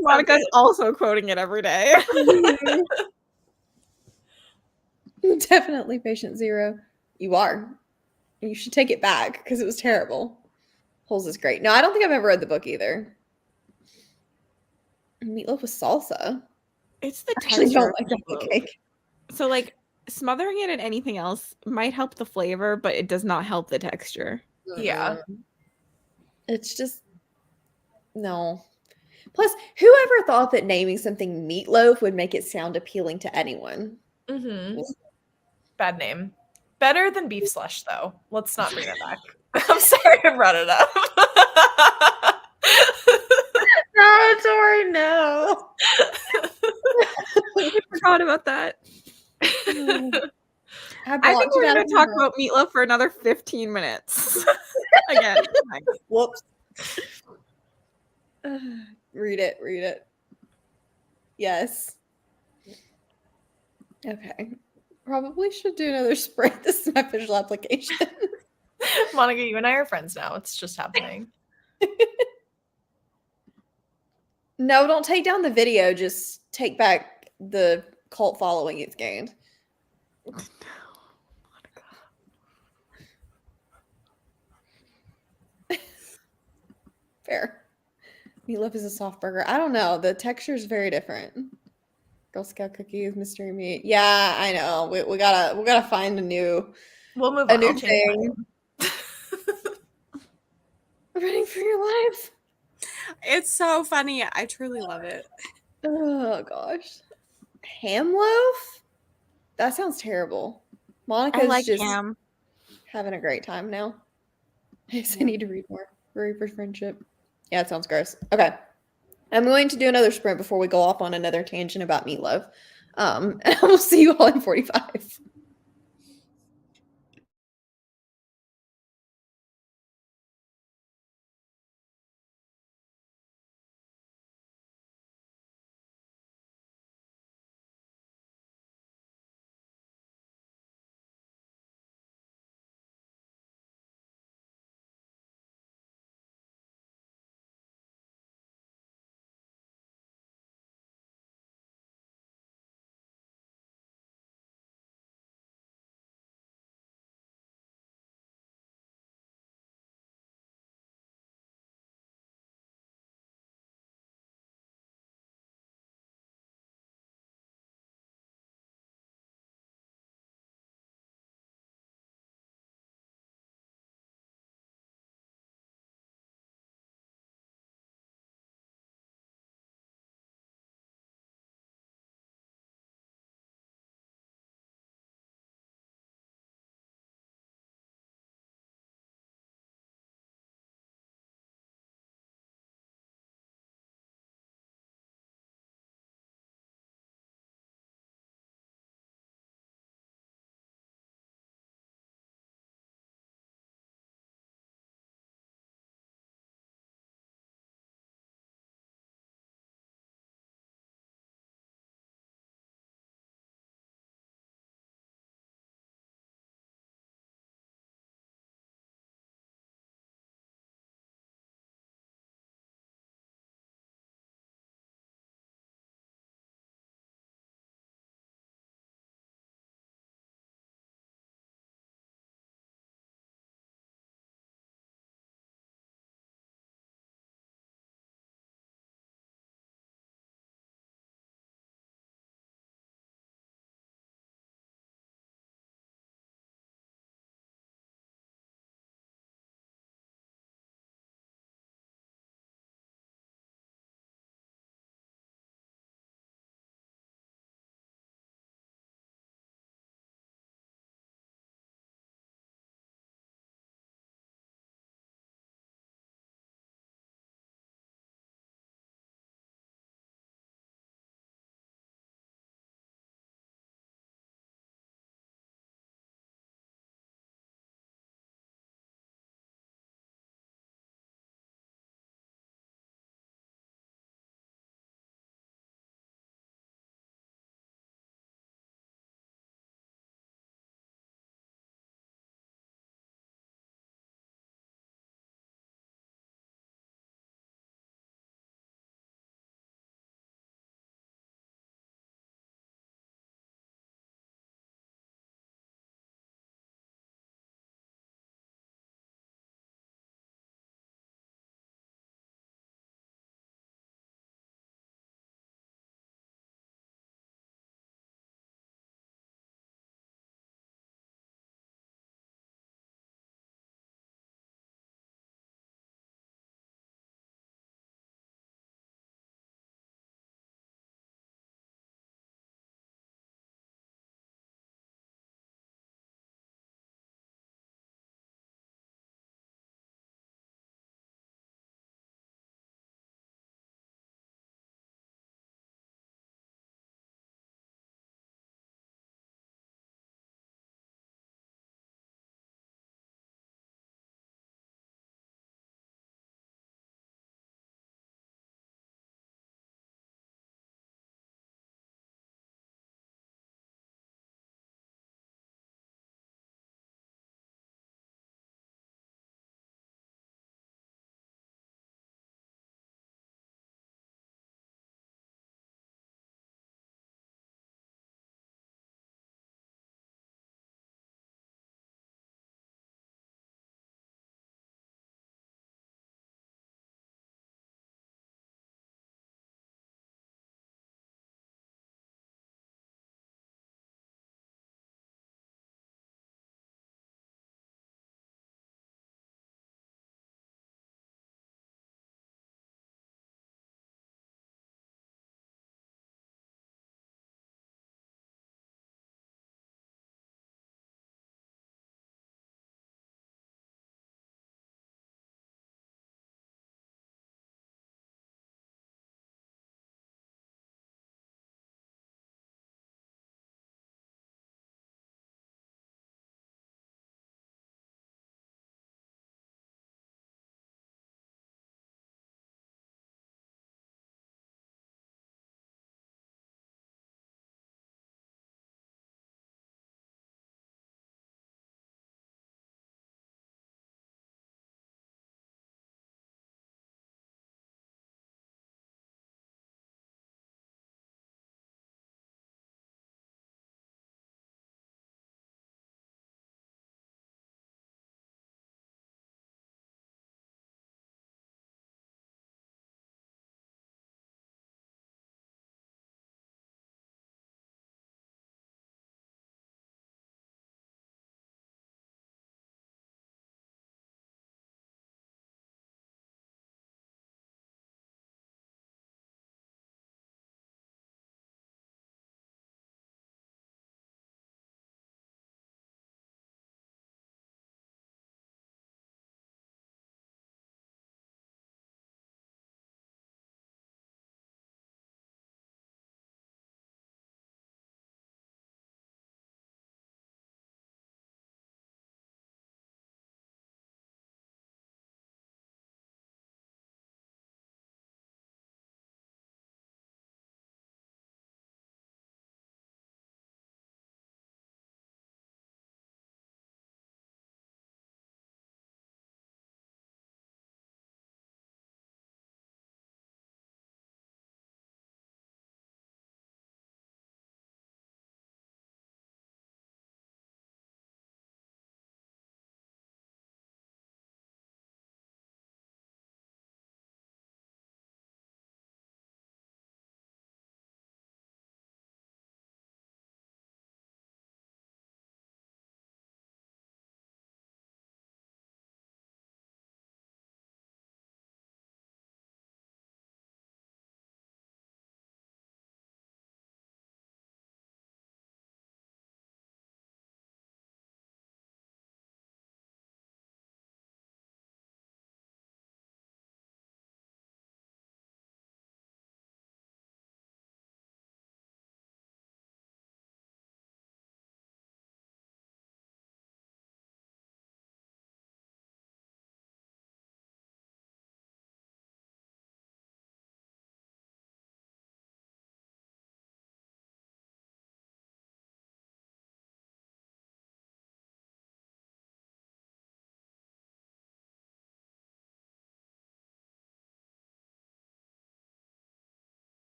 Monica's also quoting it every day. Definitely patient zero. You are. You should take it back because it was terrible. Holes is great. No, I don't think I've ever read the book either. Meatloaf with salsa. It's the I actually don't texture like chocolate cake. So like smothering it in anything else might help the flavor, but it does not help the texture. Yeah. It's just no. Plus, whoever thought that naming something meatloaf would make it sound appealing to anyone? Mm-hmm. Bad name. Better than beef slush, though. Let's not bring that back. I'm sorry I brought it up. No, Tori, no. I forgot about that. I think we're going to talk about meatloaf for another 15 minutes. Again. Whoops. Read it. Yes. Okay. Probably should do another sprint. This is my official application. Monica, you and I are friends now. It's just happening. No, don't take down the video. Just take back the cult following it's gained. Fair. Meatloaf is a soft burger. I don't know. The texture is very different. Girl Scout cookies, mystery meat. Yeah, I know. We gotta find a new. We'll move a on. new thing. Running for your life. It's so funny. I truly love it. Oh gosh, ham loaf. That sounds terrible. Monica's just ham. having a great time now. I need to read more. Hurry for friendship. Yeah, it sounds gross. Okay. I'm going to do another sprint before we go off on another tangent about meatloaf. And I will see you all in 45.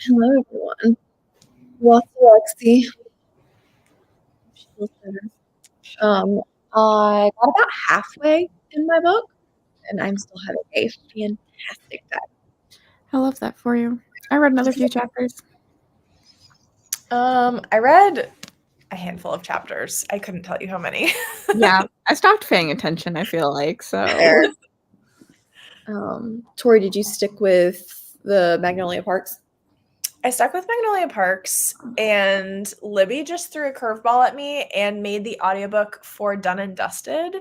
Hello, everyone. What's Lexi? She feels better. I got about halfway in my book, and I'm still having a fantastic time. I love that for you. I read another few chapters. I read a handful of chapters. I couldn't tell you how many. Yeah, I stopped paying attention, I feel like, so. Fair. Tori, did you stick with the Magnolia Parks? I stuck with Magnolia Parks, and Libby just threw a curveball at me and made the audiobook for Done and Dusted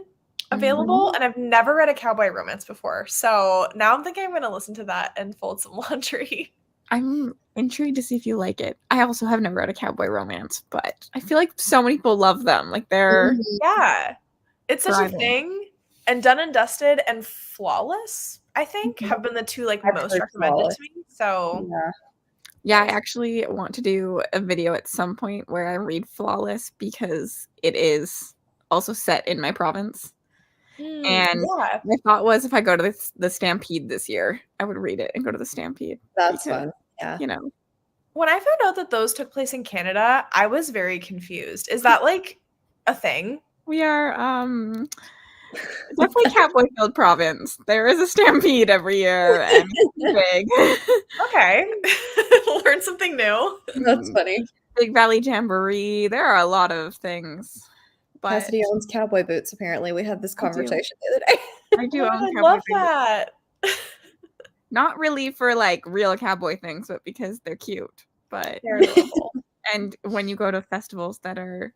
available. And I've never read a cowboy romance before. So now I'm thinking I'm going to listen to that and fold some laundry. I'm intrigued to see if you like it. I also have never read a cowboy romance, but I feel like so many people love them. Like they're Yeah, it's such thriving. a thing. And Done and Dusted and Flawless, I think, have been the two like I've most heard recommended Flawless. to me. So yeah, I actually want to do a video at some point where I read Flawless because it is also set in my province. And yeah, my thought was if I go to the Stampede this year, I would read it and go to the Stampede. That's because, fun. Yeah. You know. when I found out that those took place in Canada, I was very confused. Is that like a thing? We are definitely Cowboy Field province. There is a stampede every year and it's big. Okay. Learn something new. That's funny. Big Valley Jamboree. There are a lot of things. But Cassidy owns cowboy boots, apparently. We had this conversation the other day. I do Oh my own God, I cowboy love boots. that. Not really for like real cowboy things, but because they're cute. But They're adorable. and when you go to festivals that are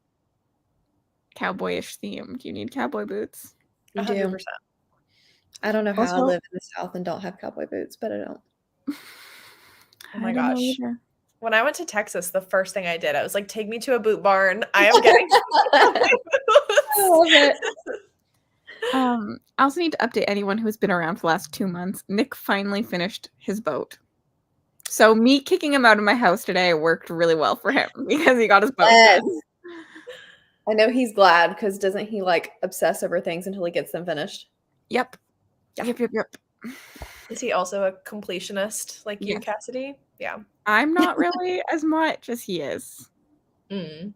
cowboyish themed, you need cowboy boots. You 100%. do. I don't know how I Also- live in the South and don't have cowboy boots, but I don't. Oh my I don't know gosh. either. When I went to Texas, the first thing I did, I was like, take me to a boot barn. I am getting I love it. I also need to update anyone who's been around for the last 2 months. Nick finally finished his boat. So me kicking him out of my house today worked really well for him because he got his boat Yes. done. I know he's glad because doesn't he like obsess over things until he gets them finished? Yep. Yeah. Yep. Is he also a completionist like you, Yes. Cassidy? Yeah. I'm not really as much as he is. Mm.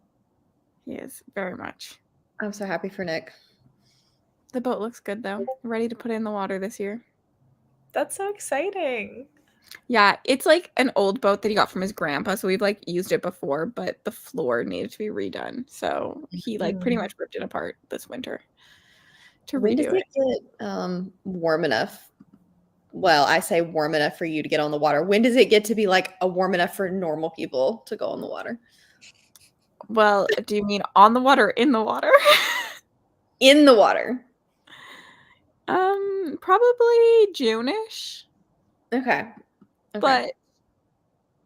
He is very much. I'm so happy for Nick. The boat looks good though. Ready to put it in the water this year. That's so exciting. Yeah, it's like an old boat that he got from his grandpa, so we've like used it before, but the floor needed to be redone. So he like pretty much ripped it apart this winter to When does redo it get warm enough? Well, I say warm enough for you to get on the water. When does it get to be like a warm enough for normal people to go on the water? Well, do you mean on the water or in the water? In the water. Probably June-ish. Okay. But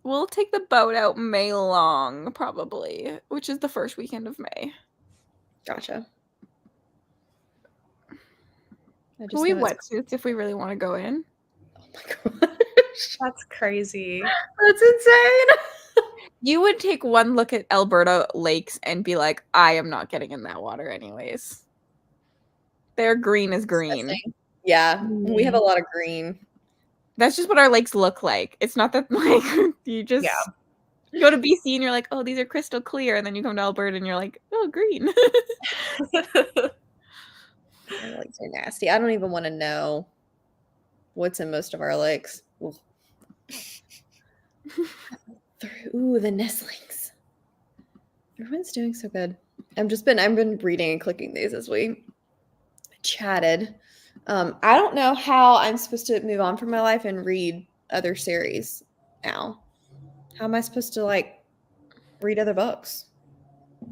we'll take the boat out May long, probably, which is the first weekend of May. Gotcha. Will we wetsuits if we really want to go in? Oh my gosh. That's crazy. That's insane. You would take one look at Alberta lakes and be like, I am not getting in that water anyways. They're green as green. Yeah, we have a lot of green. That's just what our lakes look like. It's not that like you just go to BC and you're like, oh, these are crystal clear, and then you come to Alberta and you're like, oh, green. Our lakes are nasty. I don't even want to know what's in most of our lakes. Ooh, the nestlings. Everyone's doing so good. I've been reading and clicking these as we chatted. I don't know how I'm supposed to move on from my life and read other series now. How am I supposed to like read other books?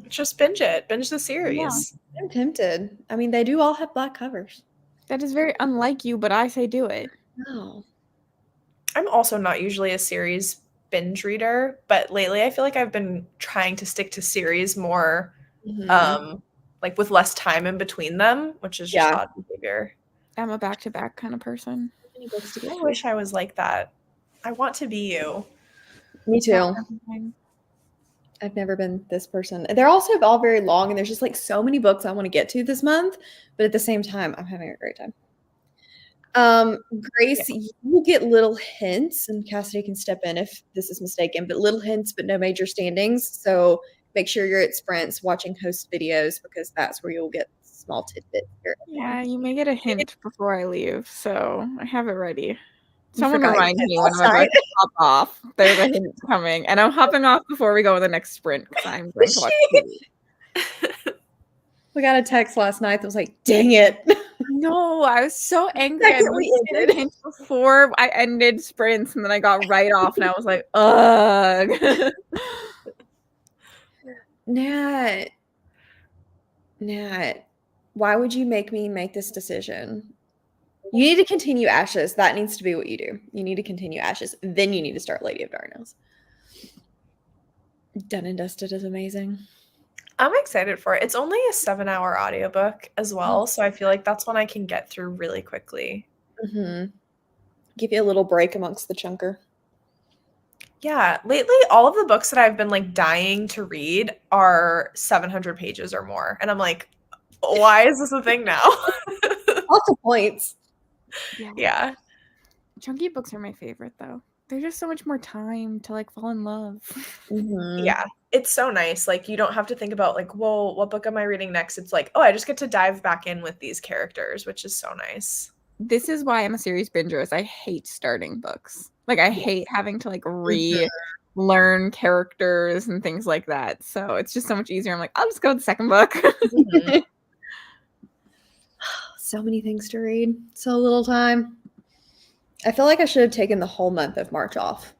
Just binge it. Binge the series. Yeah, I'm tempted. I mean, they do all have black covers. That is very unlike you, but I say do it. No. I'm also not usually a series binge reader, but lately I feel like I've been trying to stick to series more like with less time in between them, which is just odd behavior. I'm a back-to-back kind of person. I wish I was like that. I want to be you. Me too. I've never been this person. They're also all very long, and there's just like so many books I want to get to this month, but at the same time, I'm having a great time. Grace, you will get little hints, and Cassidy can step in if this is mistaken, but little hints, but no major standings. So make sure you're at sprints watching host videos because that's where you'll get small tidbits here. Yeah, you may get a hint before I leave, so I have it ready. You Someone forgot remind your me hint when I'm last about night. to hop off. There's a hint coming, and I'm hopping off before we go on the next sprint because I'm going to watch TV. We got a text last night that was like, "Dang it!" No, I was so angry. I Second meant we to get a ended. hint before I ended sprints, and then I got right off, and I was like, ugh. Nat, why would you make me make this decision? You need to continue Ashes. That needs to be what you do. You need to continue Ashes. Then you need to start Lady of Darkness. Done and Dusted is amazing. I'm excited for it. It's only a 7-hour audiobook as well, so I feel like that's one I can get through really quickly. Mm-hmm. Give you a little break amongst the chunker. Yeah, lately all of the books that I've been like dying to read are 700 pages or more, and I'm like, why is this a thing now? Lots of points. Yeah. Chunky books are my favorite, though. There's just so much more time to like fall in love. Mm-hmm. Yeah, it's so nice. Like you don't have to think about like, whoa, what book am I reading next? It's like, oh, I just get to dive back in with these characters, which is so nice. This is why I'm a series binger, is I hate starting books. Like I hate having to like relearn characters and things like that. So it's just so much easier. I'm like, I'll just go with the second book. Mhm. So many things to read. So little time. I feel like I should have taken the whole month of March off.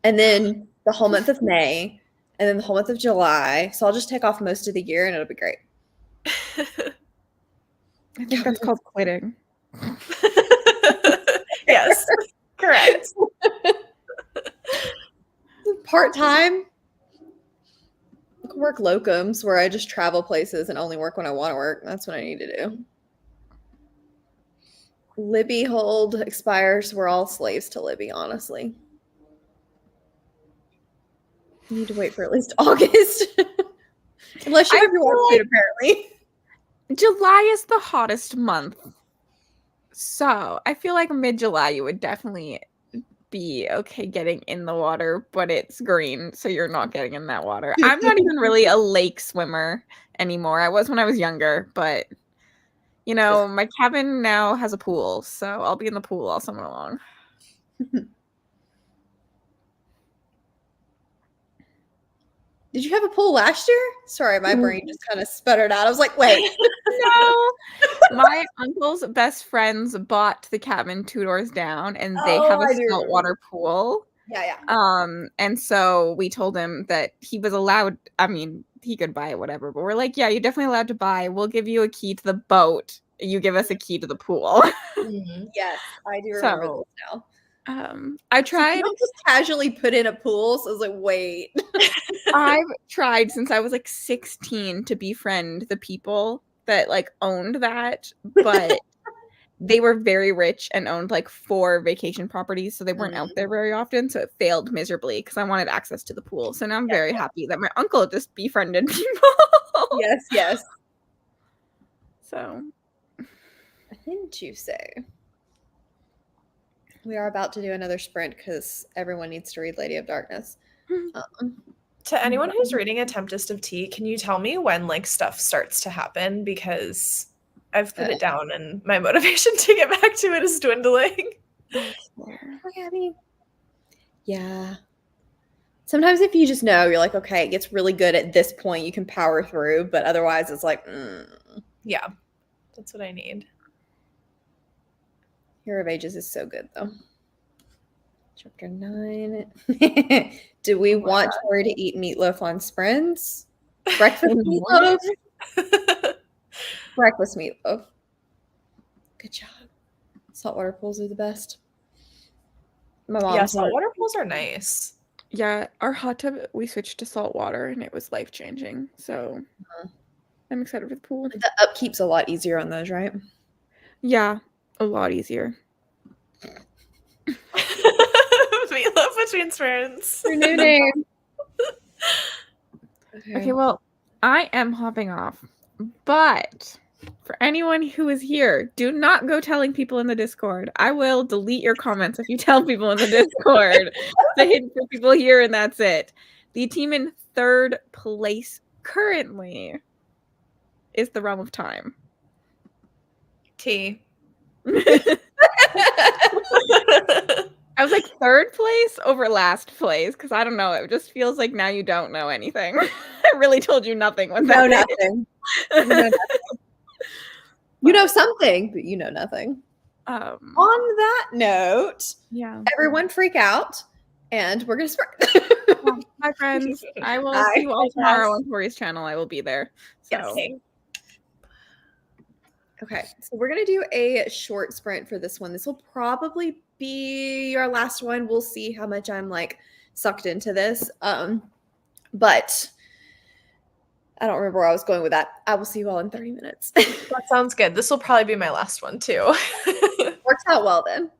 And then the whole month of May. And then the whole month of July. So I'll just take off most of the year and it'll be great. I think that's called quitting. Yes, correct. Part-time. I can work locums where I just travel places and only work when I want to work. That's what I need to do. Libby hold expires. We're all slaves to Libby, honestly. You need to wait for at least August. Unless you have your work food, apparently. July is the hottest month. So I feel like mid-July you would definitely be okay getting in the water, but it's green, so you're not getting in that water. I'm not even really a lake swimmer anymore. I was when I was younger, but you know, my cabin now has a pool, so I'll be in the pool all summer long. Did you have a pool last year? Sorry, my brain just kind of sputtered out. I was like, wait. No. My uncle's best friends bought the cabin 2 doors down, and they have a saltwater pool. Yeah. And so we told him that he was allowed, I mean, he could buy it, whatever, but we're like, yeah, you're definitely allowed to buy. We'll give you a key to the boat. You give us a key to the pool. Yes, I do remember this now. I tried. So you don't just casually put in a pool. So I was like, wait. I've tried since I was like 16 to befriend the people that like owned that, but they were very rich and owned like 4 vacation properties, so they weren't out there very often, so it failed miserably because I wanted access to the pool. So now I'm very happy that my uncle just befriended people. Yes. So I think you say we are about to do another sprint because everyone needs to read Lady of Darkness. To anyone who's reading A Tempest of Tea, can you tell me when like stuff starts to happen? Because I've put it down and my motivation to get back to it is dwindling. Yeah. Sometimes if you just know, you're like, okay, it gets really good at this point, you can power through, but otherwise it's like, Yeah, that's what I need. Hero of Ages is so good, though. Chapter 9. Do we want her to eat meatloaf on sprints? Breakfast meatloaf? Breakfast meatloaf. Good job. Saltwater pools are the best. My mom. Yeah, saltwater pools are nice. Yeah, our hot tub, we switched to salt water and it was life-changing. So I'm excited for the pool. The upkeep's a lot easier on those, right? Yeah, a lot easier. Meatloaf between sprints. Your new name. Okay, well, I am hopping off, but For anyone who is here, do not go telling people in the Discord. I will delete your comments if you tell people in the Discord. The hint for people here, and that's it. The team in third place currently is the Realm of Time. T. I was like third place over last place because I don't know. It just feels like now you don't know anything. I really told you nothing. You know nothing. You know nothing. You know something, but you know nothing. On that note, everyone freak out, and we're gonna start. Hi, friends. I will see you all tomorrow on Tori's channel. I will be there. So. Yes. Okay, so we're gonna do a short sprint for this one. This will probably be our last one. We'll see how much I'm like sucked into this. But I don't remember where I was going with that. I will see you all in 30 minutes. That sounds good. This will probably be my last one too. Works out well then.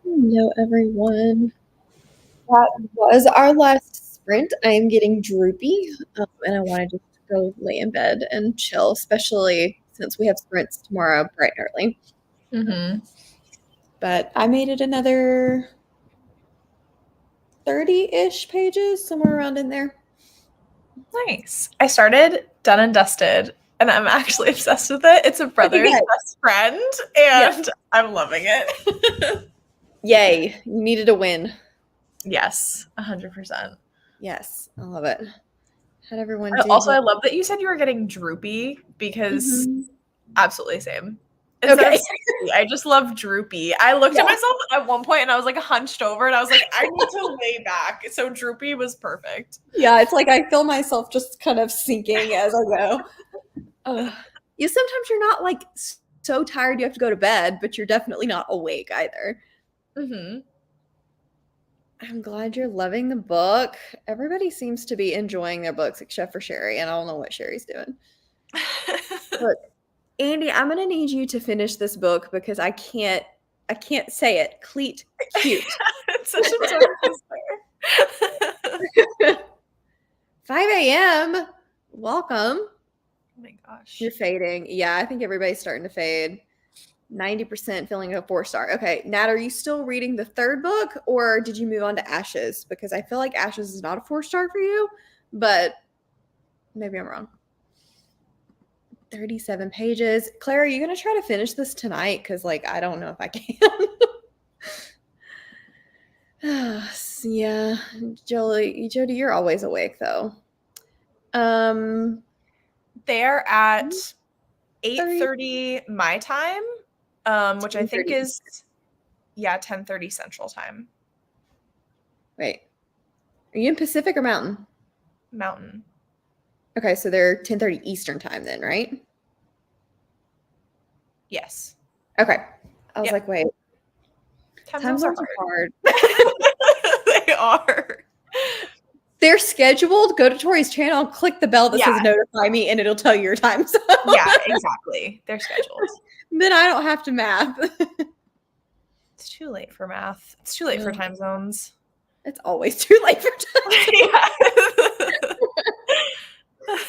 Hello, everyone. That was our last sprint. I am getting droopy, and I want to just go lay in bed and chill, especially since we have sprints tomorrow bright and early. Mm-hmm. But I made it another 30-ish pages, somewhere around in there. Nice. I started Done and Dusted, and I'm actually obsessed with it. It's a brother's best friend, and I'm loving it. Yay. You needed a win. Yes, 100%. Yes, I love it. How'd everyone do? Also, I love that you said you were getting droopy because absolutely same. Instead of sexy, I just love droopy. I looked at myself at one point and I was like hunched over and I was like, I need to lay back. So droopy was perfect. Yeah, it's like I feel myself just kind of sinking as I go. Sometimes you're not like so tired you have to go to bed, but you're definitely not awake either. Mm-hmm. I'm glad you're loving the book. Everybody seems to be enjoying their books except for Sherry, and I don't know what Sherry's doing. But Andy, I'm gonna need you to finish this book because I can't say it. Cleat cute. It's such a twister. 5 a.m. Welcome. Oh my gosh. You're fading. Yeah, I think everybody's starting to fade. 90% feeling a 4-star. Okay, Nat, are you still reading the third book or did you move on to Ashes? Because I feel like Ashes is not a 4-star for you, but maybe I'm wrong. 37 pages. Claire, are you going to try to finish this tonight? Because, like, I don't know if I can. Yeah, Jody, you're always awake, though. They're at 8:30 my time, which I think is 10:30 Central Time. Wait, are you in Pacific or Mountain? Mountain. Okay, so they're 10:30 Eastern Time then, right? Yes. Okay. I was like, wait. Time zones are hard. They are. They're scheduled. Go to Tori's channel, click the bell that says notify me, and it'll tell you your time zone. Yeah, exactly. They're scheduled. Then I don't have to math. It's too late for math. It's too late for time zones. It's always too late for time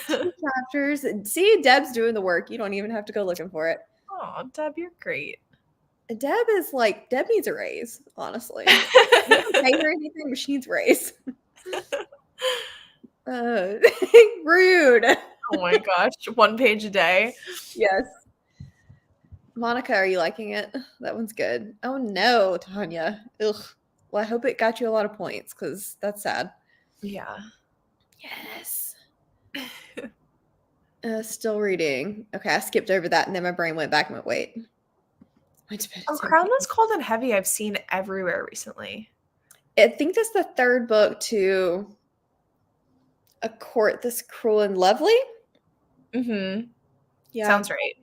zones. Chapters. See, Deb's doing the work. You don't even have to go looking for it. Oh, Deb, you're great. Deb needs a raise, honestly. You don't pay her anything, but she needs a raise. Rude. Oh my gosh. 1 page a day. Yes. Monica, are you liking it? That one's good. Oh no, Tanya. Ugh. Well, I hope it got you a lot of points because that's sad. Yeah. Yes. Still reading. Okay, I skipped over that and then my brain went back and went, wait. Crown is Cold and Heavy I've seen everywhere recently. I think that's the third book to A Court This Cruel and Lovely. Mm-hmm. Yeah. Sounds right.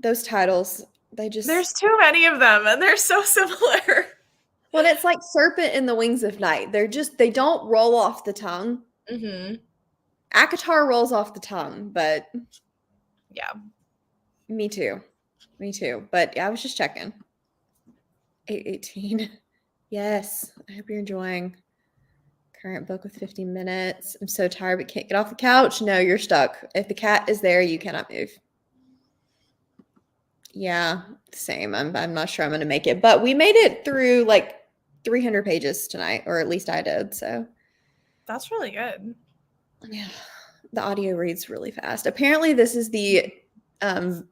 Those titles, there's too many of them and they're so similar. Well, it's like Serpent in the Wings of Night. They don't roll off the tongue. Mm-hmm. ACOTAR rolls off the tongue, but yeah. Me too. But yeah, I was just checking. 8:18. Yes. I hope you're enjoying current book with 50 minutes. I'm so tired but can't get off the couch. No, you're stuck. If the cat is there, you cannot move. Yeah, same. I'm not sure I'm going to make it, but we made it through like 300 pages tonight, or at least I did. So that's really good. Yeah, the audio reads really fast. Apparently, this is the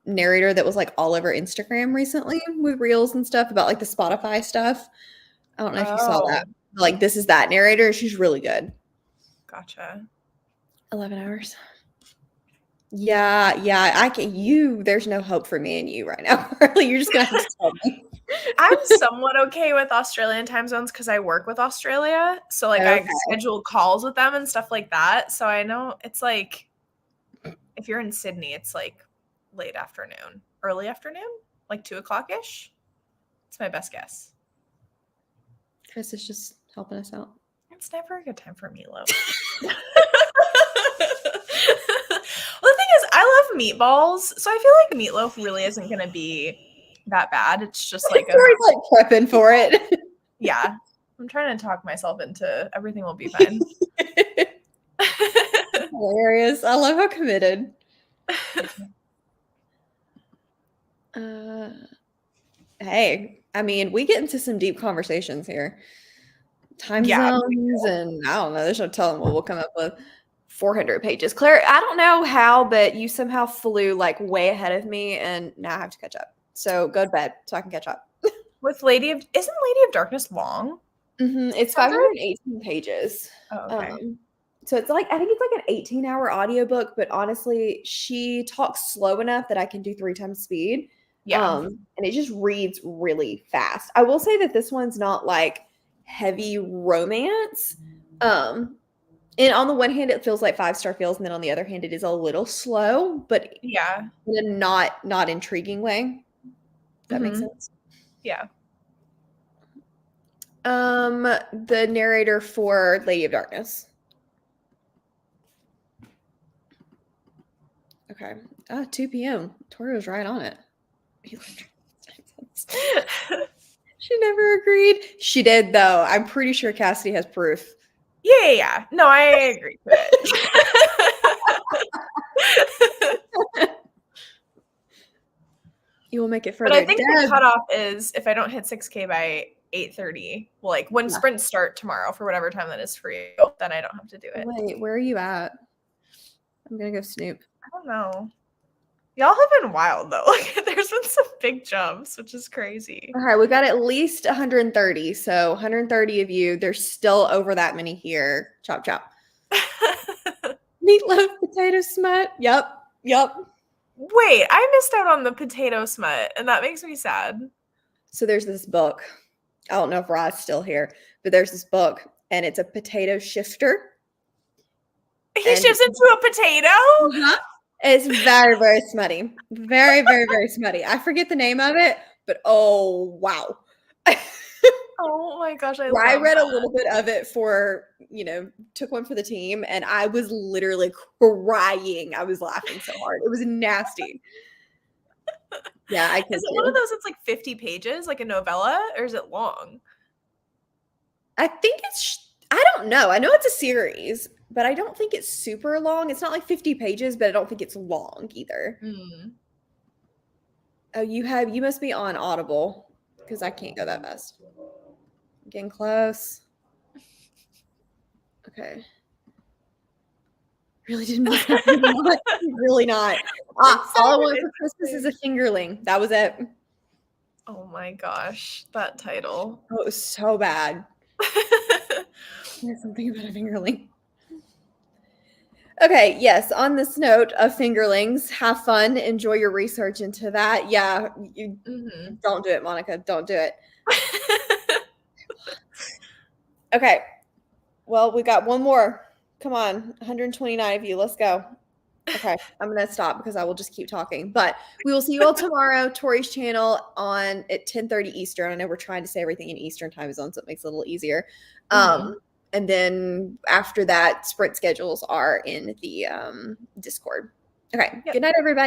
narrator that was like all over Instagram recently with reels and stuff about like the Spotify stuff. I don't know if you saw that. Like, this is that narrator. She's really good. Gotcha. 11 hours. Yeah, there's no hope for me and you right now. You're just gonna have to tell me. I'm somewhat okay with Australian time zones because I work with Australia. So like I schedule calls with them and stuff like that. So I know it's like if you're in Sydney, it's like late afternoon, early afternoon, like 2:00-ish. It's my best guess. Chris is just helping us out. It's never a good time for meatloaf. Well, the thing is, I love meatballs, so I feel like meatloaf really isn't going to be that bad. It's just like like prepping for it. Yeah. I'm trying to talk myself into everything will be fine. Hilarious. I love how committed. Hey, I mean, we get into some deep conversations here. Time zones, and I don't know. There's no telling what we'll come up with. 400 pages. Claire, I don't know how, but you somehow flew like way ahead of me, and now I have to catch up. So go to bed so I can catch up. With Lady of Darkness long? It's 518 pages. Oh, okay. So it's like, I think it's like an 18-hour audiobook, but honestly, she talks slow enough that I can do 3 times speed. Yeah. And it just reads really fast. I will say that this one's not like heavy romance. And on the one hand, it feels like 5-star feels, and then on the other hand, it is a little slow, but yeah, in a not intriguing way. That makes sense. Yeah. The narrator for Lady of Darkness. Okay. 2 p.m. Tori was right on it. She never agreed. She did, though. I'm pretty sure Cassidy has proof. Yeah. No, I agree with it. You will make it further. But I think the cutoff is if I don't hit 6K by 8:30, well, like when sprints start tomorrow for whatever time that is for you, then I don't have to do it. Wait, where are you at? I'm gonna go snoop. I don't know. Y'all have been wild though. Like there's been some big jumps, which is crazy. All right, we got at least 130. So 130 of you. There's still over that many here. Chop chop. Meatloaf, potato smut. Yep. Wait, I missed out on the potato smut, and that makes me sad. So there's this book. I don't know if Rod's still here, but there's this book, and it's a potato shifter. He shifts into a potato? It's very, very smutty. Very, very, very smutty. I forget the name of it, but oh, wow. Oh my gosh, I read a little bit of it for, took one for the team, and I was literally crying. I was laughing so hard. It was nasty. Yeah, I could. Is it one of those that's like 50 pages, like a novella, or is it long? I think I don't know. I know it's a series, but I don't think it's super long. It's not like 50 pages, but I don't think it's long either. Oh, you must be on Audible, because I can't go that fast. Getting close. Okay. Really didn't want to. Really not. All I want for Christmas is a fingerling. That was it. Oh my gosh, that title. Oh, it was so bad. There's something about a fingerling. Okay, yes, on this note of fingerlings, have fun. Enjoy your research into that. Yeah, you don't do it, Monica. Don't do it. Okay. Well, we got one more. Come on, 129 of you. Let's go. Okay, I'm going to stop because I will just keep talking. But we will see you all tomorrow, Tori's channel at 10:30 Eastern. I know we're trying to say everything in Eastern time zone, so it makes it a little easier. And then after that, sprint schedules are in the Discord. Okay, Good night, everybody.